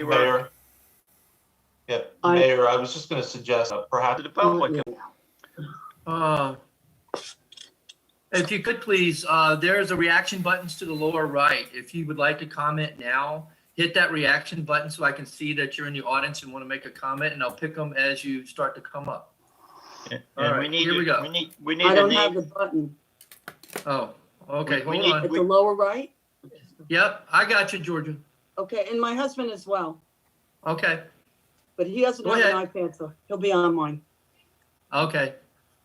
Mayor. Yeah, Mayor, I was just going to suggest perhaps the public. If you could please, there's a reaction buttons to the lower right. If you would like to comment now, hit that reaction button so I can see that you're in the audience and want to make a comment, and I'll pick them as you start to come up. All right, here we go. We need I don't have the button. Oh, okay, hold on. At the lower right? Yep, I got you, Georgia. Okay, and my husband as well. Okay, But he doesn't have an iPad, so he'll be on mine. okay.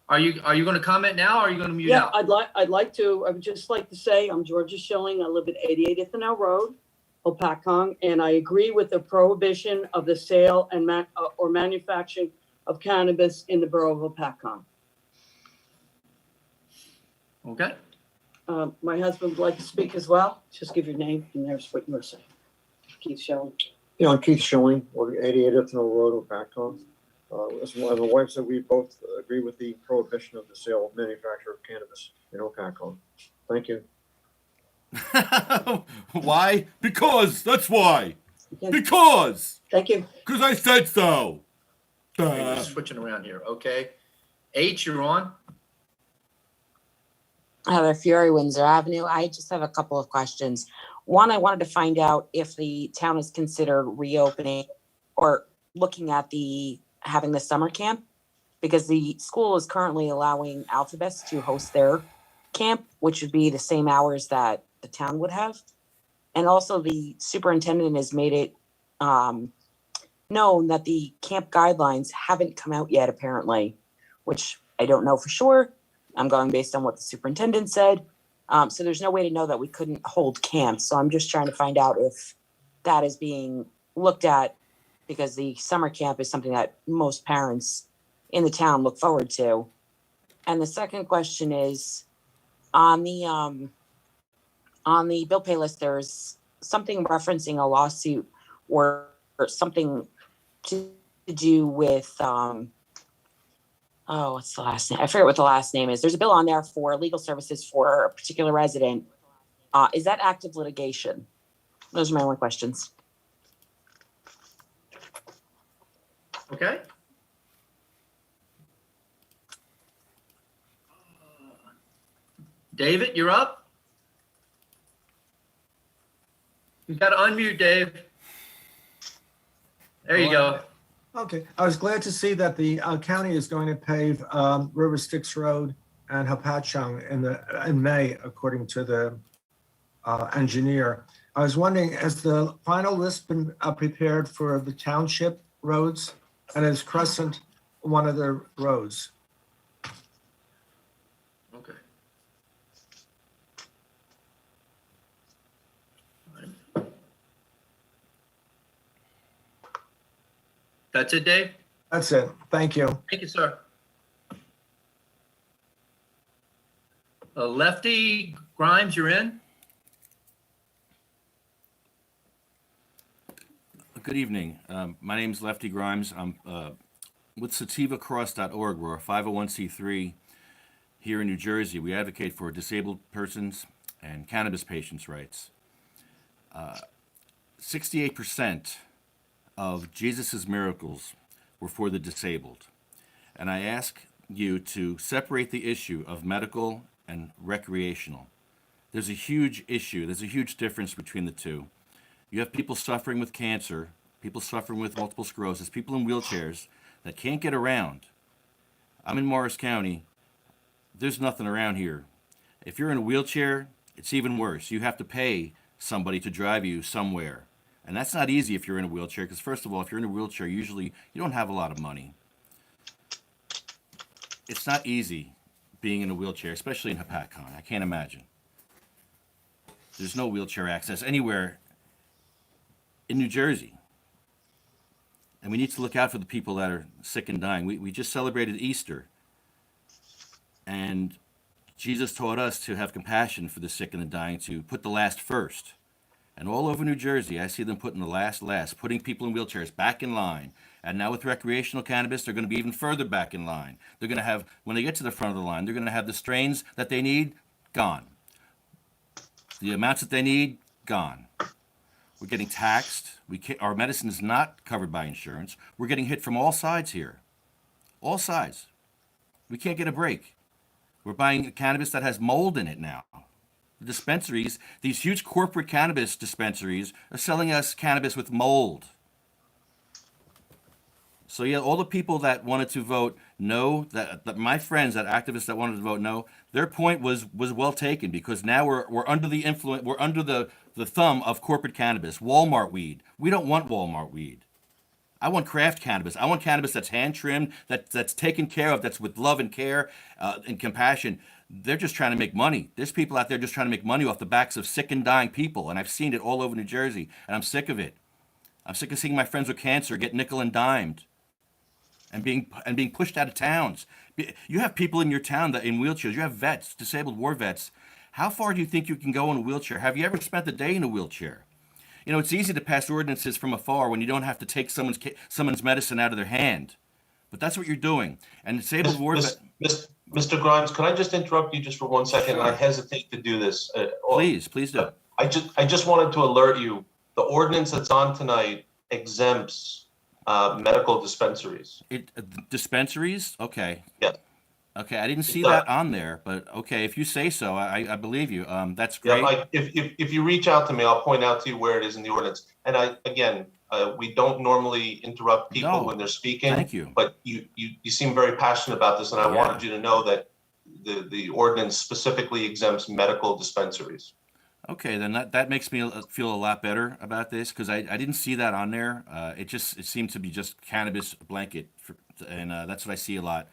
Are you going to comment now, or are you going to mute out? I'd like to. I would just like to say I'm Georgia Schilling. I live at 88 Ithanel Road, Hopatcong, and I agree with the prohibition of the sale and or manufacturing of cannabis in the borough of Hopatcong. Okay. My husband would like to speak as well. Just give your name and there's what you were saying. Keith Schilling. Yeah, I'm Keith Schilling, 88 Ithanel Road, Hopatcong. As my wife said, we both agree with the prohibition of the sale of manufacture of cannabis in Hopatcong. Thank you. Why? Because. That's why. Okay. Because. Thank you. Because I said so. We're switching around here. Okay. H, you're on. Heather Fury, Windsor Avenue. I just have a couple of questions. One, I wanted to find out if the town is considered reopening or looking at having the summer camp, because the school is currently allowing Alphabets to host their camp, which would be the same hours that the town would have. And also the superintendent has made it known that the camp guidelines haven't come out yet, apparently, which I don't know for sure. I'm going based on what the superintendent said. So there's no way to know that we couldn't hold camps. So I'm just trying to find out if that is being looked at, because the summer camp is something that most parents in the town look forward to. And the second question is on the bill pay list, there's something referencing a lawsuit or something to do with, what's the last name? I forget what the last name is. There's a bill on there for legal services for a particular resident. Is that active litigation? Those are my only questions. Okay. David, you're up. You got to unmute, Dave. There you go. Okay, I was glad to see that the county is going to pave River Styx Road and Hopatcong in May, according to the engineer. I was wondering, has the final list been prepared for the township roads, and is Crescent one of the roads? Okay. That's it, Dave? That's it. Thank you. Thank you, sir. Lefty Grimes, you're in. Good evening. My name is Lefty Grimes. I'm with sativacross.org. We're a 501c3 here in New Jersey. We advocate for disabled persons and cannabis patients' rights. 68% of Jesus's miracles were for the disabled. And I ask you to separate the issue of medical and recreational. There's a huge issue. There's a huge difference between the two. You have people suffering with cancer, people suffering with multiple sclerosis, people in wheelchairs that can't get around. I'm in Morris County. There's nothing around here. If you're in a wheelchair, it's even worse. You have to pay somebody to drive you somewhere. And that's not easy if you're in a wheelchair, because first of all, if you're in a wheelchair, usually you don't have a lot of money. It's not easy being in a wheelchair, especially in Hopatcong. I can't imagine. There's no wheelchair access anywhere in New Jersey. And we need to look out for the people that are sick and dying. We just celebrated Easter. And Jesus taught us to have compassion for the sick and the dying, to put the last first. And all over New Jersey, I see them putting the last, putting people in wheelchairs back in line. And now with recreational cannabis, they're going to be even further back in line. They're going to have, when they get to the front of the line, they're going to have the strains that they need gone. The amounts that they need, gone. We're getting taxed. Our medicine is not covered by insurance. We're getting hit from all sides here. All sides. We can't get a break. We're buying cannabis that has mold in it now. The dispensaries, these huge corporate cannabis dispensaries, are selling us cannabis with mold. So yeah, all the people that wanted to vote no, that my friends, that activists that wanted to vote no, their point was well taken, because now we're under the influence, we're under the thumb of corporate cannabis, Walmart weed. We don't want Walmart weed. I want craft cannabis. I want cannabis that's hand trimmed, that's taken care of, that's with love and care and compassion. They're just trying to make money. There's people out there just trying to make money off the backs of sick and dying people, and I've seen it all over New Jersey, and I'm sick of it. I'm sick of seeing my friends with cancer get nickel and dimed and being pushed out of towns. You have people in your town that in wheelchairs. You have vets, disabled war vets. How far do you think you can go in a wheelchair? Have you ever spent the day in a wheelchair? You know, it's easy to pass ordinances from afar when you don't have to take someone's medicine out of their hand. But that's what you're doing. And disabled war vets. Mr. Grimes, can I just interrupt you just for 1 second? Sure. I hesitate to do this. Please do. I just wanted to alert you, the ordinance that's on tonight exempts medical dispensaries. Dispensaries? Okay. Yeah. Okay, I didn't see that on there, but okay, if you say so, I believe you. That's great. Yeah, if you reach out to me, I'll point out to you where it is in the ordinance. And we don't normally interrupt people when they're speaking. Thank you. But you seem very passionate about this, and I wanted you to know that the ordinance specifically exempts medical dispensaries. Okay, then that makes me feel a lot better about this, because I didn't see that on there. It seemed to be just cannabis blanket, and that's what I see a lot.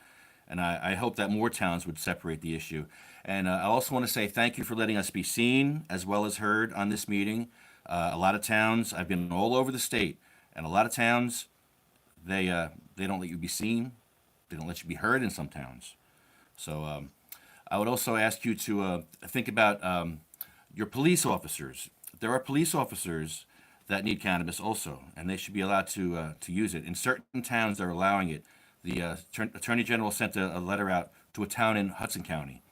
And I hope that more towns would separate the issue. And I also want to say thank you for letting us be seen as well as heard on this meeting. A lot of towns, I've been all over the state, and a lot of towns, they don't let you be seen. They don't let you be heard in some towns. So I would also ask you to think about your police officers. There are police officers that need cannabis also, and they should be allowed to use it. In certain towns, they're allowing it. The Attorney General sent a letter out to a town in Hudson County,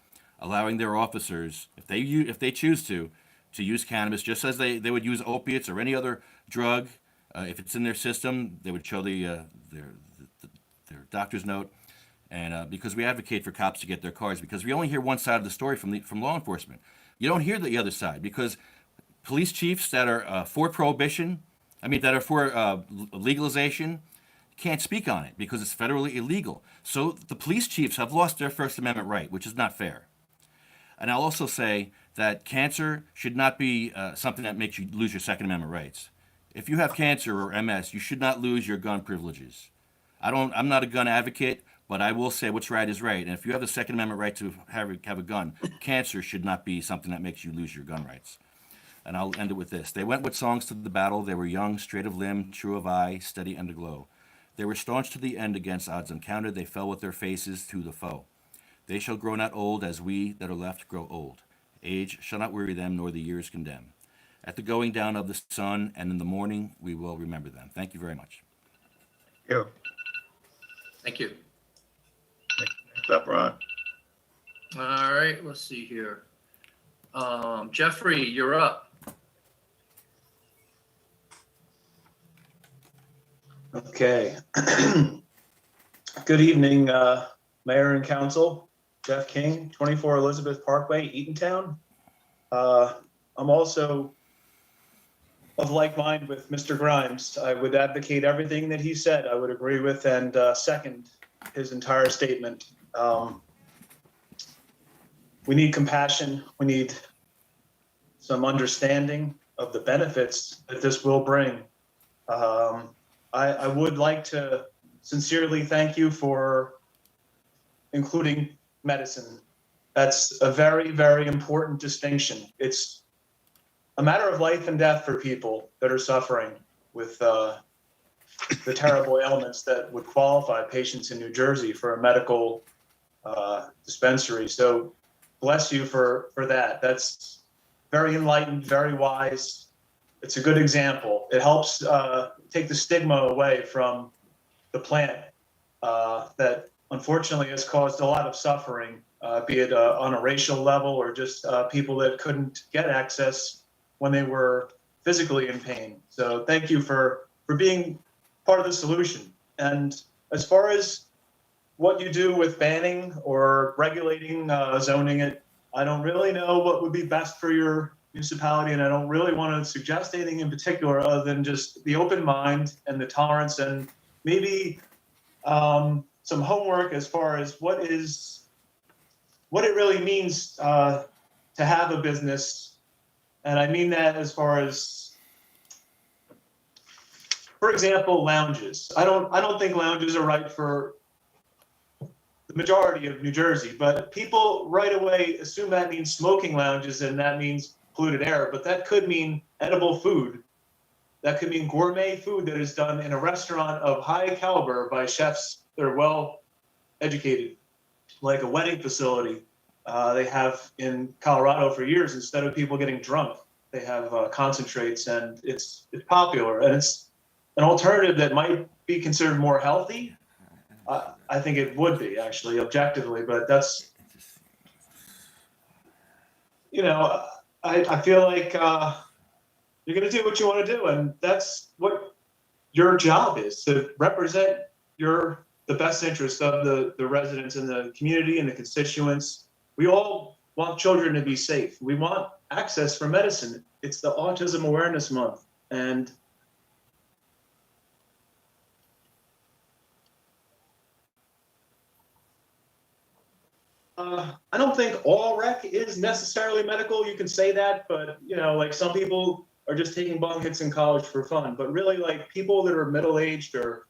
allowing their officers, if they choose to use cannabis, just as they would use opiates or any other drug. If it's in their system, they would show their doctor's note. And because we advocate for cops to get their cards, because we only hear one side of the story from law enforcement. You don't hear the other side, because police chiefs that are for prohibition, that are for legalization, can't speak on it because it's federally illegal. So the police chiefs have lost their First Amendment right, which is not fair. And I'll also say that cancer should not be something that makes you lose your Second Amendment rights. If you have cancer or MS, you should not lose your gun privileges. I'm not a gun advocate, but I will say what's right is right. And if you have the Second Amendment right to have a gun, cancer should not be something that makes you lose your gun rights. And I'll end it with this. They went with songs to the battle. They were young, straight of limb, true of eye, steady and aglow. They were staunch to the end against odds uncounted. They fell with their faces to the foe. They shall grow not old as we that are left grow old. Age shall not weary them, nor the years condemn. At the going down of the sun and in the morning, we will remember them. Thank you very much. Yeah. Thank you. Next up, Ron. All right, let's see here. Jeffrey, you're up. Okay. Good evening, Mayor and Council. Jeff King, 24 Elizabeth Parkway, Eatontown. I'm also of like mind with Mr. Grimes. I would advocate everything that he said. I would agree with and second his entire statement. We need compassion. We need some understanding of the benefits that this will bring. I would like to sincerely thank you for including medicine. That's a very, very important distinction. It's a matter of life and death for people that are suffering with the terrible ailments that would qualify patients in New Jersey for a medical dispensary. So bless you for that. That's very enlightened, very wise. It's a good example. It helps take the stigma away from the plant that unfortunately has caused a lot of suffering, be it on a racial level or just people that couldn't get access when they were physically in pain. So thank you for being part of the solution. And as far as what you do with banning or regulating, zoning it, I don't really know what would be best for your municipality, and I don't really want to suggest anything in particular other than just the open mind and the tolerance, and maybe some homework as far as what it really means to have a business. And I mean that as far as, for example, lounges. I don't think lounges are right for the majority of New Jersey, but people right away assume that means smoking lounges and that means polluted air, but that could mean edible food. That could mean gourmet food that is done in a restaurant of high caliber by chefs that are well educated, like a wedding facility they have in Colorado for years. Instead of people getting drunk, they have concentrates, and it's popular, and it's an alternative that might be considered more healthy. I think it would be, actually, objectively, but that's, I feel like you're going to do what you want to do, and that's what your job is, to represent the best interest of the residents and the community and the constituents. We all want children to be safe. We want access for medicine. It's the Autism Awareness Month, and I don't think all rec is necessarily medical. You can say that, but like some people are just taking bong hits in college for fun. But really, like people that are middle-aged, or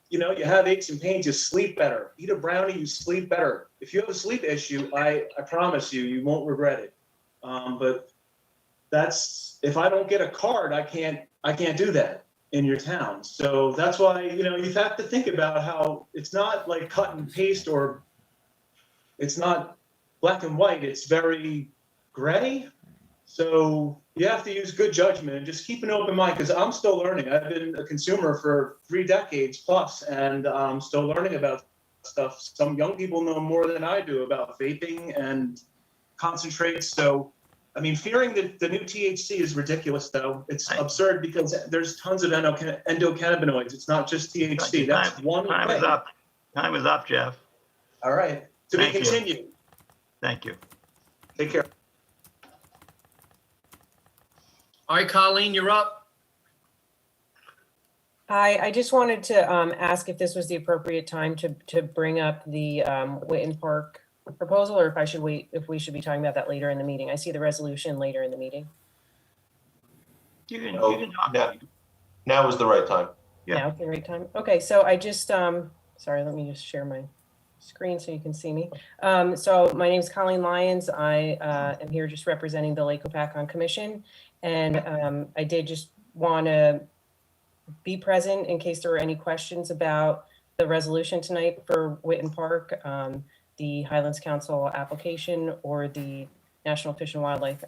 you have aches and pains, you sleep better. Eat a brownie, you sleep better. If you have a sleep issue, I promise you won't regret it. But that's, if I don't get a card, I can't do that in your town. So that's why you have to think about how it's not like cut and paste, or it's not black and white, it's very gray. So you have to use good judgment and just keep an open mind, because I'm still learning. I've been a consumer for 3 decades plus, and I'm still learning about stuff. Some young people know more than I do about vaping and concentrates. So, I mean, fearing the new THC is ridiculous, though. It's absurd, because there's tons of endocannabinoids. It's not just THC. That's one Time thing. is up. Time is up, Jeff. All right. To be Thank you. continued. Thank you. Take care. All right, Colleen, you're up. Hi, I just wanted to ask if this was the appropriate time to bring up the Witten Park proposal, or if I should wait, if we should be talking about that later in the meeting. I see the resolution later in the meeting. You can talk. Now is the right time. Yeah. Now, the right time. Okay, so I just, sorry, let me just share my screen so you can see me. So my name is Colleen Lyons. I am here just representing the Lake Hopatcong Commission. And I did just want to be present in case there were any questions about the resolution tonight for Witten Park, the Highlands Council application, or the National Fish and Wildlife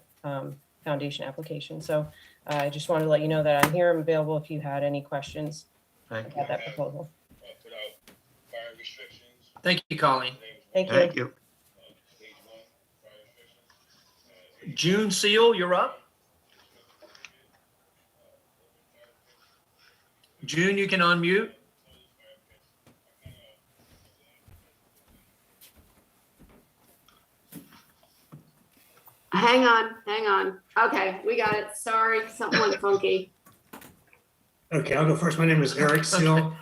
Foundation application. So I just wanted to let you know that I'm here. I'm available if you had any questions about that proposal. Thank you, Colleen. Thank you. Thank you. June Seal, you're up. June, you can unmute. Hang on. Okay, we got it. Sorry, something went funky. Okay, I'll go first. My name is Eric Seal,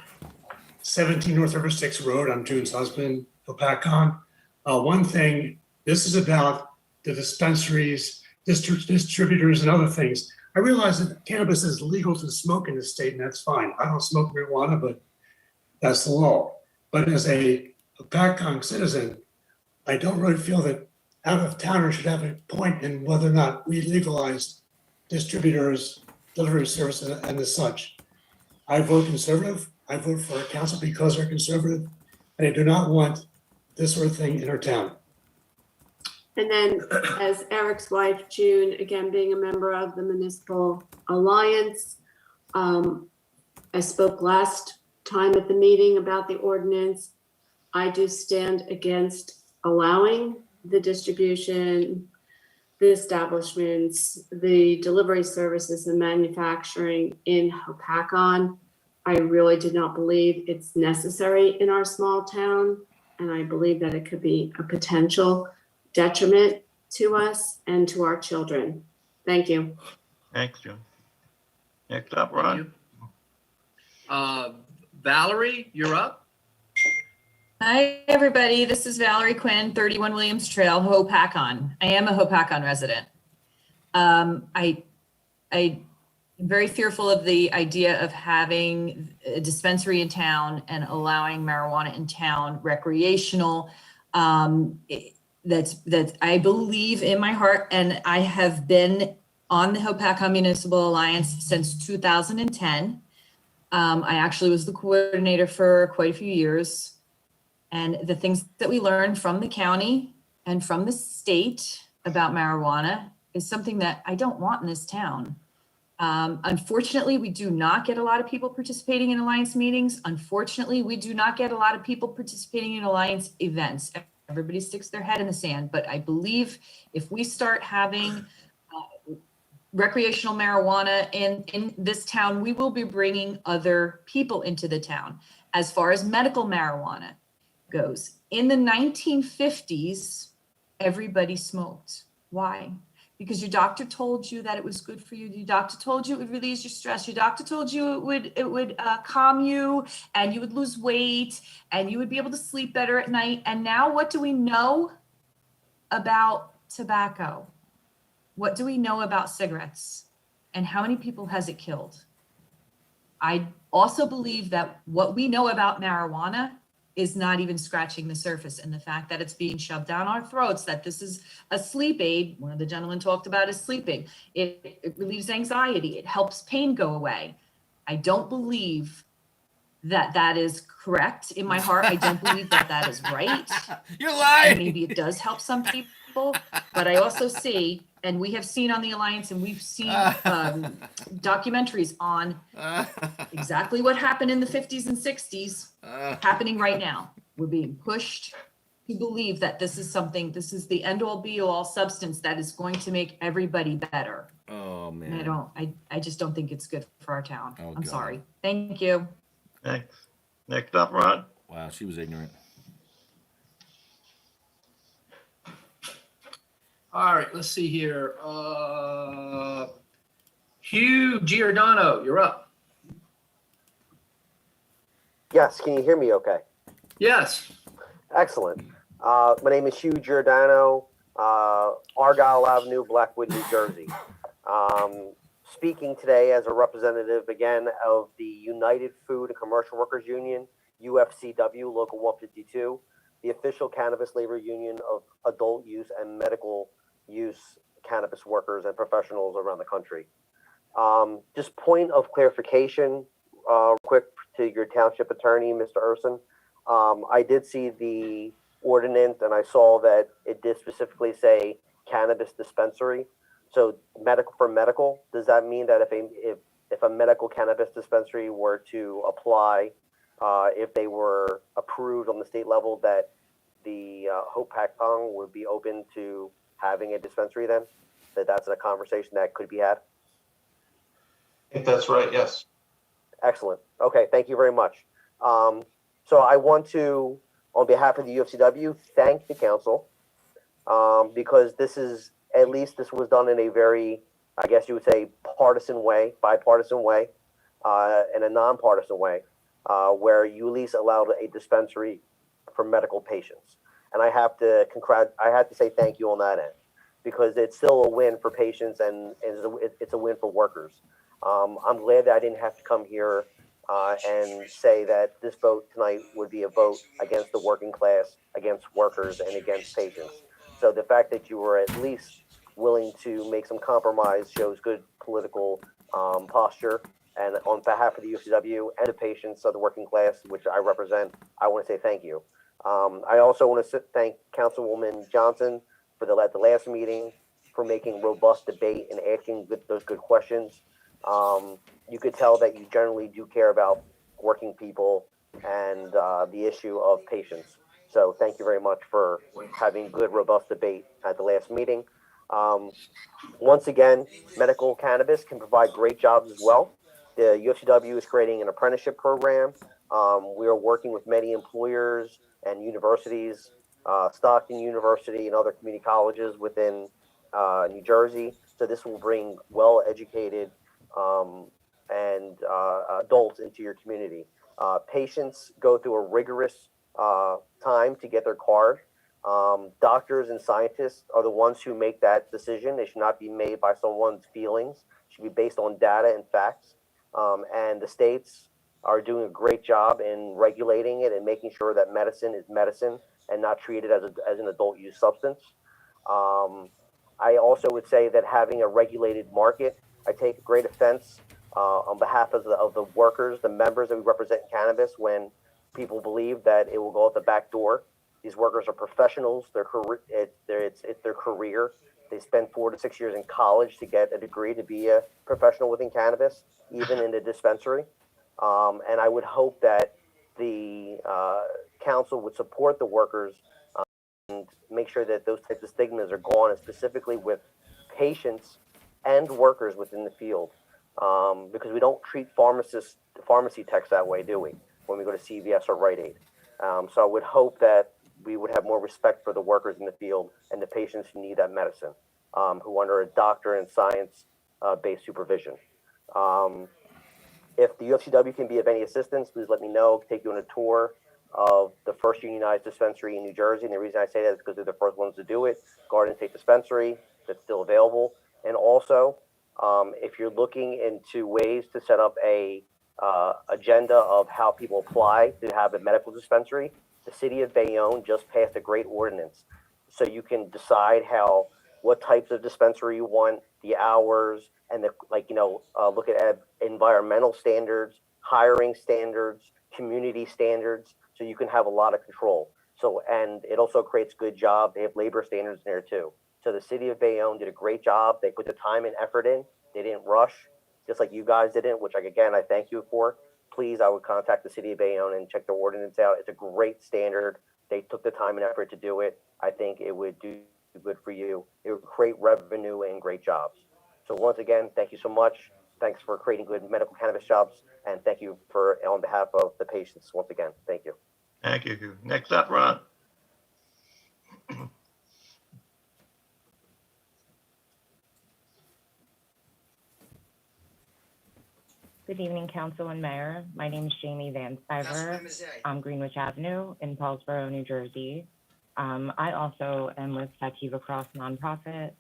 17 North River 6 Road. I'm June's husband, Hopatcong. One thing, this is about the dispensaries, distributors, and other things. I realize that cannabis is legal to smoke in the state, and that's fine. I don't smoke marijuana, but that's the law. But as a Hopatcong citizen, I don't really feel that out-of-towners should have a point in whether or not we legalize distributors, delivery services, and the such. I vote conservative. I vote for our council because they're conservative, and I do not want this sort of thing in our town. And then as Eric's wife, June, again, being a member of the Municipal Alliance, I spoke last time at the meeting about the ordinance. I do stand against allowing the distribution, the establishments, the delivery services and manufacturing in Hopatcong. I really did not believe it's necessary in our small town. And I believe that it could be a potential detriment to us and to our children. Thank you. Thanks, June. Next up, Thank Ron. you. Valerie, you're up. Hi, everybody. This is Valerie Quinn, 31 Williams Trail, Hopatcong. I am a Hopatcong resident. I am very fearful of the idea of having a dispensary in town and allowing marijuana in town, recreational. That's I believe in my heart, and I have been on the Hopatcong Municipal Alliance since 2010. I actually was the coordinator for quite a few years. And the things that we learned from the county and from the state about marijuana is something that I don't want in this town. Unfortunately, we do not get a lot of people participating in Alliance meetings. Unfortunately, we do not get a lot of people participating in Alliance events. Everybody sticks their head in the sand. But I believe if we start having recreational marijuana in this town, we will be bringing other people into the town. As far as medical marijuana goes, in the 1950s, everybody smoked. Why? Because your doctor told you that it was good for you. Your doctor told you it would release your stress. Your doctor told you it would calm you, and you would lose weight, and you would be able to sleep better at night. And now, what do we know about tobacco? What do we know about cigarettes? And how many people has it killed? I also believe that what we know about marijuana is not even scratching the surface, and the fact that it's being shoved down our throats, that this is a sleep aid. One of the gentlemen talked about is sleeping. It relieves anxiety. It helps pain go away. I don't believe that that is correct in my heart. I don't believe that that is right. You're lying. Maybe it does help some people, but I also see, and we have seen on the Alliance, and we've seen documentaries on exactly what happened in the 50s and 60s happening right now. We're being pushed to believe that this is the end all be all substance that is going to make everybody better. Oh man. And I just don't think it's good for our town. Oh, I'm God. sorry. Thank you. Thanks. Next up, Ron. Wow, she was ignorant. All right, let's see here. Hugh Giordano, you're up. Yes, can you hear me okay? Yes. Excellent. My name is Hugh Giordano, Argyle Avenue, Blackwood, New Jersey. Speaking today as a representative again of the United Food and Commercial Workers Union, UFCW, Local 152, the official cannabis labor union of adult use and medical use cannabis workers and professionals around the country. Just point of clarification, quick to your township attorney, Mr. Urson. I did see the ordinance and I saw that it did specifically say cannabis dispensary. So medical, does that mean that if a medical cannabis dispensary were to apply, if they were approved on the state level, that the Hopatcong would be open to having a dispensary then? That's a conversation that could be had? I think that's right, yes. Excellent. Okay, thank you very much. So I want to, on behalf of the UFCW, thank the council because this was done in a very, I guess you would say, bipartisan way, in a nonpartisan way, where you at least allowed a dispensary for medical patients. And I have to say thank you on that end because it's still a win for patients and it's a win for workers. I'm glad that I didn't have to come here and say that this vote tonight would be a vote against the working class, against workers, and against patients. So the fact that you were at least willing to make some compromise shows good political posture. And on behalf of the UFCW and the patients of the working class, which I represent, I want to say thank you. I also want to thank Councilwoman Johnson for the last meeting for making robust debate and asking those good questions. You could tell that you generally do care about working people and the issue of patients. So thank you very much for having good, robust debate at the last meeting. Once again, medical cannabis can provide great jobs as well. The UFCW is creating an apprenticeship program. We are working with many employers and universities, Stockton University and other community colleges within New Jersey. So this will bring well-educated adults into your community. Patients go through a rigorous time to get their card. Doctors and scientists are the ones who make that decision. It should not be made by someone's feelings. It should be based on data and facts. And the states are doing a great job in regulating it and making sure that medicine is medicine and not treated as an adult use substance. I also would say that having a regulated market, I take great offense on behalf of the workers, the members that we represent in cannabis, when people believe that it will go out the back door. These workers are professionals. It's their career. They spend 4 to 6 years in college to get a degree to be a professional within cannabis, even in the dispensary. And I would hope that the council would support the workers and make sure that those types of stigmas are gone, and specifically with patients and workers within the field. Because we don't treat pharmacy techs that way, do we, when we go to CVS or Rite Aid? So I would hope that we would have more respect for the workers in the field and the patients who need that medicine, who are under a doctor and science based supervision. If the UFCW can be of any assistance, please let me know. Take you on a tour of the first unionized dispensary in New Jersey. And the reason I say that is because they're the first ones to do it. Garden State Dispensary, that's still available. And also, if you're looking into ways to set up a agenda of how people apply to have a medical dispensary, the city of Bayonne just passed a great ordinance. So you can decide what types of dispensary you want, the hours, and look at environmental standards, hiring standards, community standards, so you can have a lot of control. So, and it also creates good jobs. They have labor standards there too. So the city of Bayonne did a great job. They put the time and effort in. They didn't rush, just like you guys didn't, which I thank you for. Please, I would contact the city of Bayonne and check the ordinance out. It's a great standard. They took the time and effort to do it. I think it would do good for you. It would create revenue and great jobs. So once again, thank you so much. Thanks for creating good medical cannabis jobs. And thank you on behalf of the patients, once again, thank you. Thank you. Next up, Ron. Good evening, Council and Mayor. My name is Jamie Van Stiver. I'm Greenwich Avenue in Paulsboro, New Jersey. I also am with Sativa Cross Nonprofit,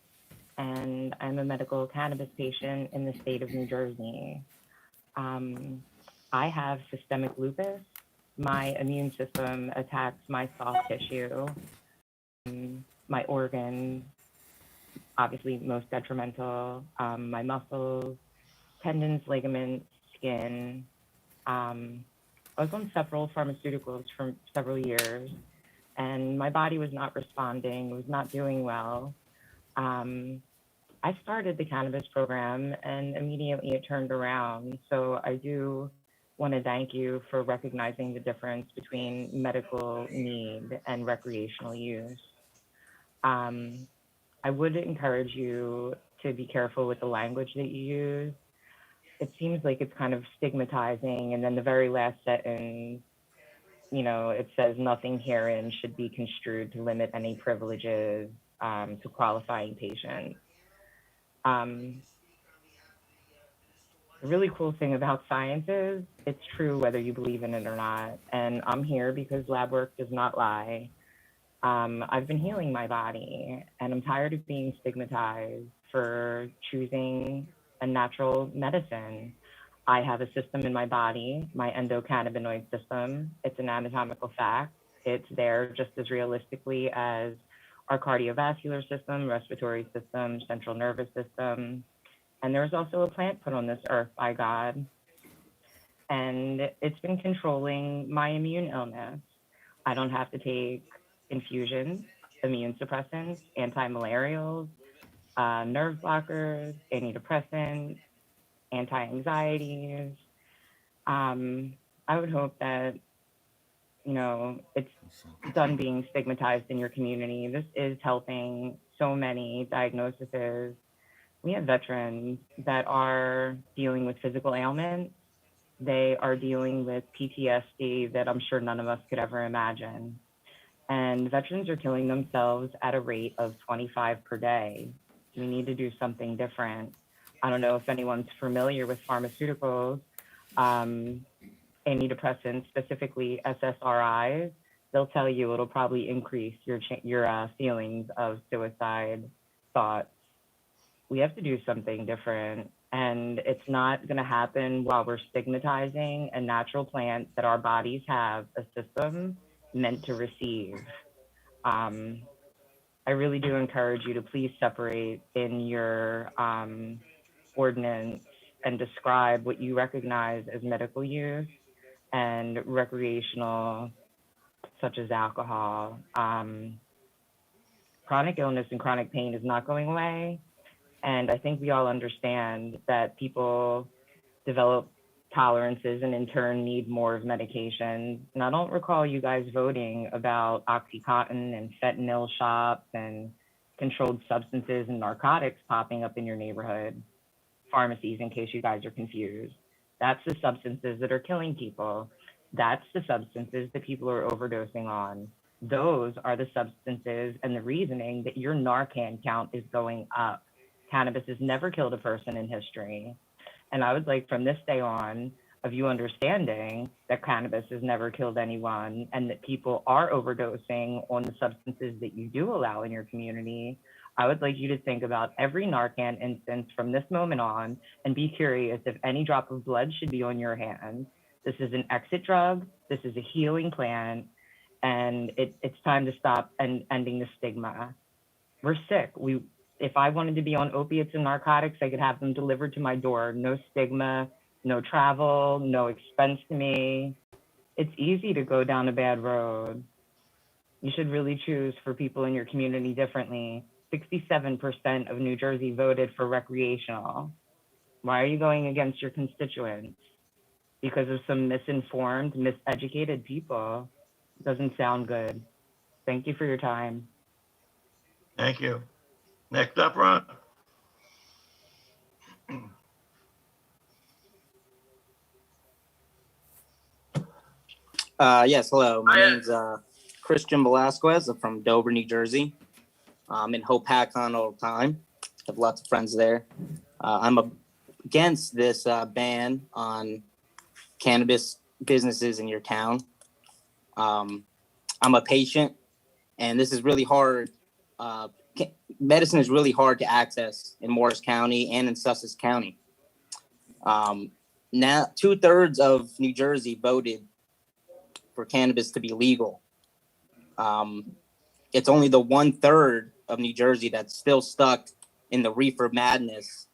and I'm a medical cannabis patient in the state of New Jersey. I have systemic lupus. My immune system attacks my soft tissue, my organs, obviously most detrimental, my muscles, tendons, ligaments, skin. I was on several pharmaceuticals for several years, and my body was not responding, was not doing well. I started the cannabis program and immediately it turned around. So I do want to thank you for recognizing the difference between medical need and recreational use. I would encourage you to be careful with the language that you use. It seems like it's kind of stigmatizing, and then the very last sentence, it says nothing herein should be construed to limit any privileges to qualifying patients. The really cool thing about science is it's true whether you believe in it or not. And I'm here because lab work does not lie. I've been healing my body, and I'm tired of being stigmatized for choosing a natural medicine. I have a system in my body, my endocannabinoid system. It's an anatomical fact. It's there just as realistically as our cardiovascular system, respiratory system, central nervous system. And there's also a plant put on this earth by God. And it's been controlling my immune illness. I don't have to take infusions, immune suppressants, anti-malarials, nerve blockers, antidepressants, anti-anxieties. I would hope that, it's done being stigmatized in your community. This is helping so many diagnoses. We have veterans that are dealing with physical ailments. They are dealing with PTSD that I'm sure none of us could ever imagine. And veterans are killing themselves at a rate of 25 per day. We need to do something different. I don't know if anyone's familiar with pharmaceuticals, antidepressants, specifically SSRIs. They'll tell you it'll probably increase your feelings of suicide thoughts. We have to do something different, and it's not going to happen while we're stigmatizing a natural plant that our bodies have a system meant to receive. I really do encourage you to please separate in your ordinance and describe what you recognize as medical use and recreational, such as alcohol. Chronic illness and chronic pain is not going away. And I think we all understand that people develop tolerances and in turn need more of medication. And I don't recall you guys voting about Oxycontin and fentanyl shops and controlled substances and narcotics popping up in your neighborhood pharmacies, in case you guys are confused. That's the substances that are killing people. That's the substances that people are overdosing on. Those are the substances and the reasoning that your Narcan count is going up. Cannabis has never killed a person in history. And I would like from this day on of you understanding that cannabis has never killed anyone and that people are overdosing on the substances that you do allow in your community. I would like you to think about every Narcan instance from this moment on and be curious if any drop of blood should be on your hands. This is an exit drug. This is a healing plant. And it's time to stop and ending the stigma. We're sick. If I wanted to be on opiates and narcotics, I could have them delivered to my door. No stigma, no travel, no expense to me. It's easy to go down a bad road. You should really choose for people in your community differently. 67% of New Jersey voted for recreational. Why are you going against your constituents? Because of some misinformed, miseducated people? Doesn't sound good. Thank you for your time. Thank you. Next up, Ron. Yes, hello. My name's Christian Velasquez. I'm from Dover, New Jersey. I'm in Hopatcong all the time. I have lots of friends there. I'm against this ban on cannabis businesses in your town. I'm a patient, and this is really hard. Medicine is really hard to access in Morris County and in Sussex County. Now, 2/3 of New Jersey voted for cannabis to be legal. It's only the 1/3 of New Jersey that's still stuck in the reefer madness.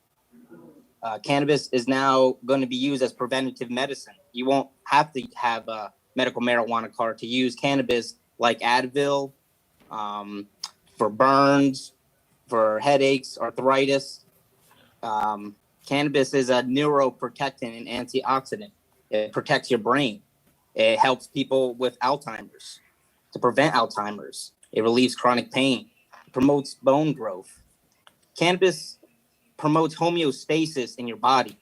Cannabis is now going to be used as preventative medicine. You won't have to have a medical marijuana card to use cannabis like Advil, for burns, for headaches, arthritis. Cannabis is a neuroprotectant and antioxidant. It protects your brain. It helps people with Alzheimer's, to prevent Alzheimer's. It relieves chronic pain. It promotes bone growth. Cannabis promotes homeostasis in your body.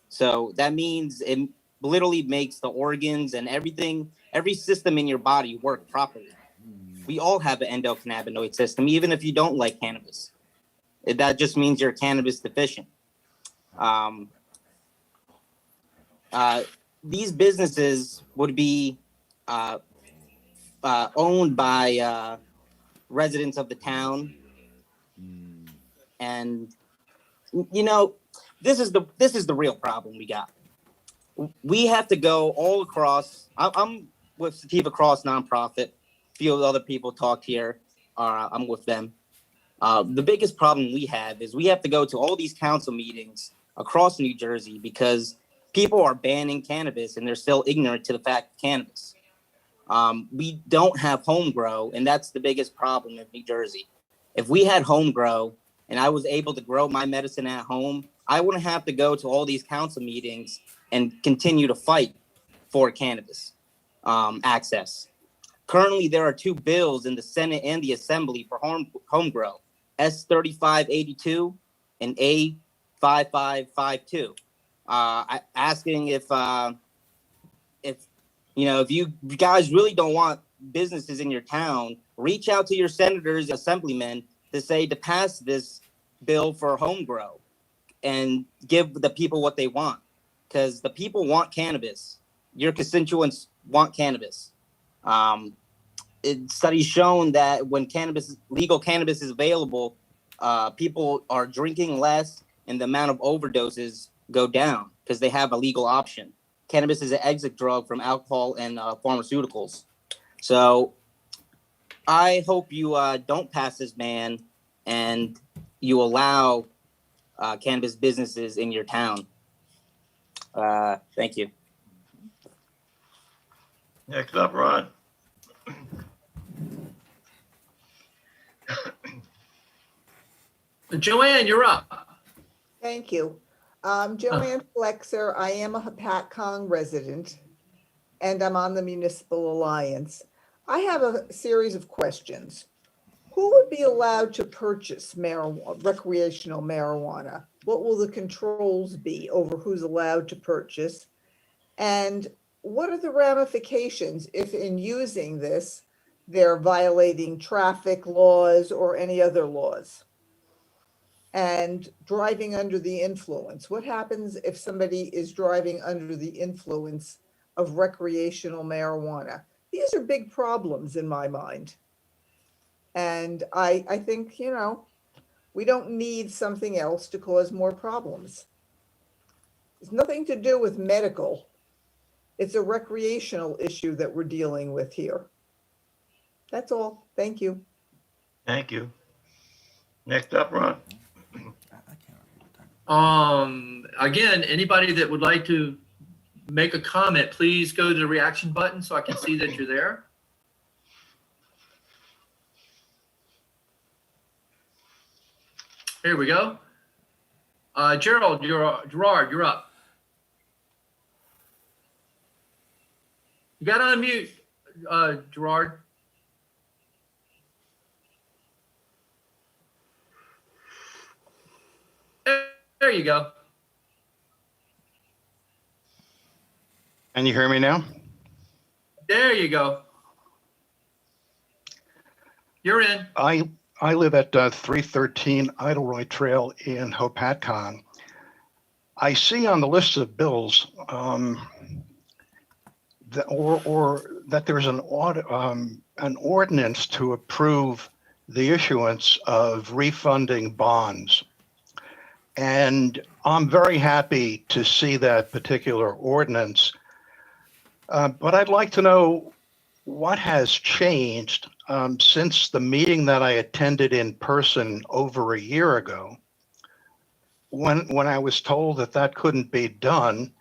So that means it literally makes the organs and everything, every system in your body work properly. We all have an endocannabinoid system, even if you don't like cannabis. That just means you're cannabis deficient. These businesses would be owned by residents of the town, and you know, this is the real problem we got. We have to go all across. I'm with Sativa Cross nonprofit. A few other people talked here. I'm with them. The biggest problem we have is we have to go to all these council meetings across New Jersey because people are banning cannabis and they're still ignorant to the fact of cannabis. We don't have home grow, and that's the biggest problem in New Jersey. If we had home grow and I was able to grow my medicine at home, I wouldn't have to go to all these council meetings and continue to fight for cannabis access. Currently, there are 2 bills in the Senate and the Assembly for home grow. S3582 and A5552. Asking if if you guys really don't want businesses in your town, reach out to your senators, assemblymen to pass this bill for home grow and give the people what they want, because the people want cannabis. Your constituents want cannabis. Studies shown that when legal cannabis is available, people are drinking less and the amount of overdoses go down because they have a legal option. Cannabis is an exit drug from alcohol and pharmaceuticals. So I hope you don't pass this ban and you allow cannabis businesses in your town. Thank you. Next up, Ron. Joanne, you're up. Thank you. Joanne Flexer. I am a Hopatcong resident, and I'm on the Municipal Alliance. I have a series of questions. Who would be allowed to purchase recreational marijuana? What will the controls be over who's allowed to purchase? And what are the ramifications if in using this, they're violating traffic laws or any other laws? And driving under the influence. What happens if somebody is driving under the influence of recreational marijuana? These are big problems in my mind. And I think, we don't need something else to cause more problems. It's nothing to do with medical. It's a recreational issue that we're dealing with here. That's all. Thank you. Thank you. Next up, Ron. Again, anybody that would like to make a comment, please go to the reaction button so I can see that you're there. Here we go. Gerard, you're up. You got to unmute, Gerard. There you go. Can you hear me now? There you go. You're in. I live at 313 Idleroy Trail in Hopatcong. I see on the list of bills that there's an ordinance to approve the issuance of refunding bonds. And I'm very happy to see that particular ordinance. But I'd like to know what has changed since the meeting that I attended in person over a year ago, when I was told that couldn't be done,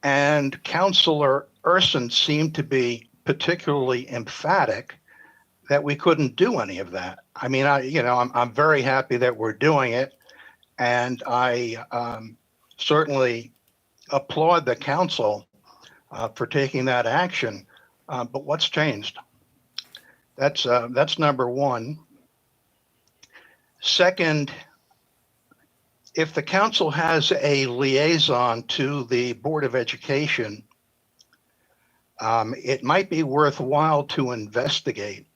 and Councilor Urson seemed to be particularly emphatic that we couldn't do any of that. I mean, I'm very happy that we're doing it, and I certainly applaud the council for taking that action. But what's changed? That's number one. Second, if the council has a liaison to the Board of Education, it might be worthwhile to investigate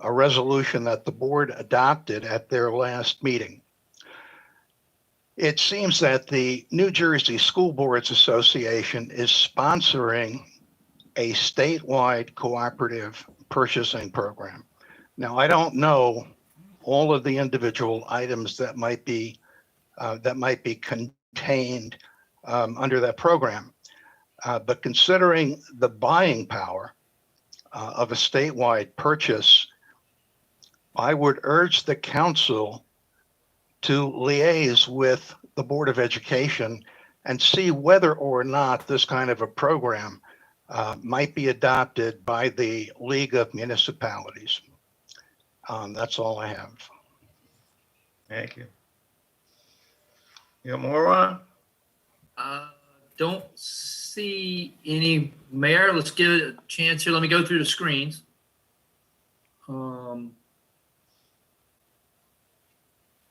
a resolution that the board adopted at their last meeting. It seems that the New Jersey School Boards Association is sponsoring a statewide cooperative purchasing program. Now, I don't know all of the individual items that might be contained under that program, but considering the buying power of a statewide purchase, I would urge the council to liaise with the Board of Education and see whether or not this kind of a program might be adopted by the League of Municipalities. That's all I have. Thank you. You got more, Ron? Don't see any mayor. Let's give it a chance here. Let me go through the screens.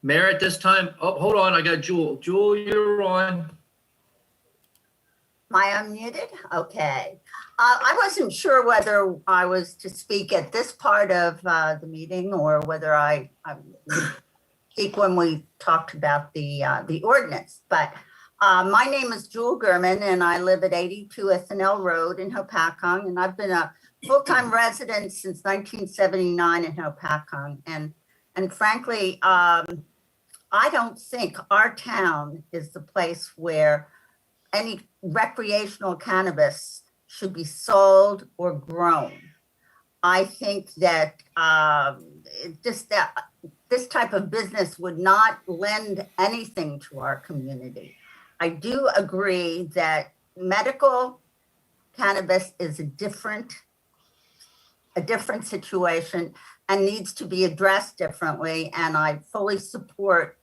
Mayor, at this time, oh, hold on, I got Jewel. Jewel, you're on. Am I unmuted? Okay. I wasn't sure whether I was to speak at this part of the meeting or whether I speak when we talked about the ordinance. But my name is Jewel Gurman, and I live at 82 Ethanel Road in Hopatcong, and I've been a full-time resident since 1979 in Hopatcong. And frankly, I don't think our town is the place where any recreational cannabis should be sold or grown. I think that just that this type of business would not lend anything to our community. I do agree that medical cannabis is a different situation and needs to be addressed differently. And I fully support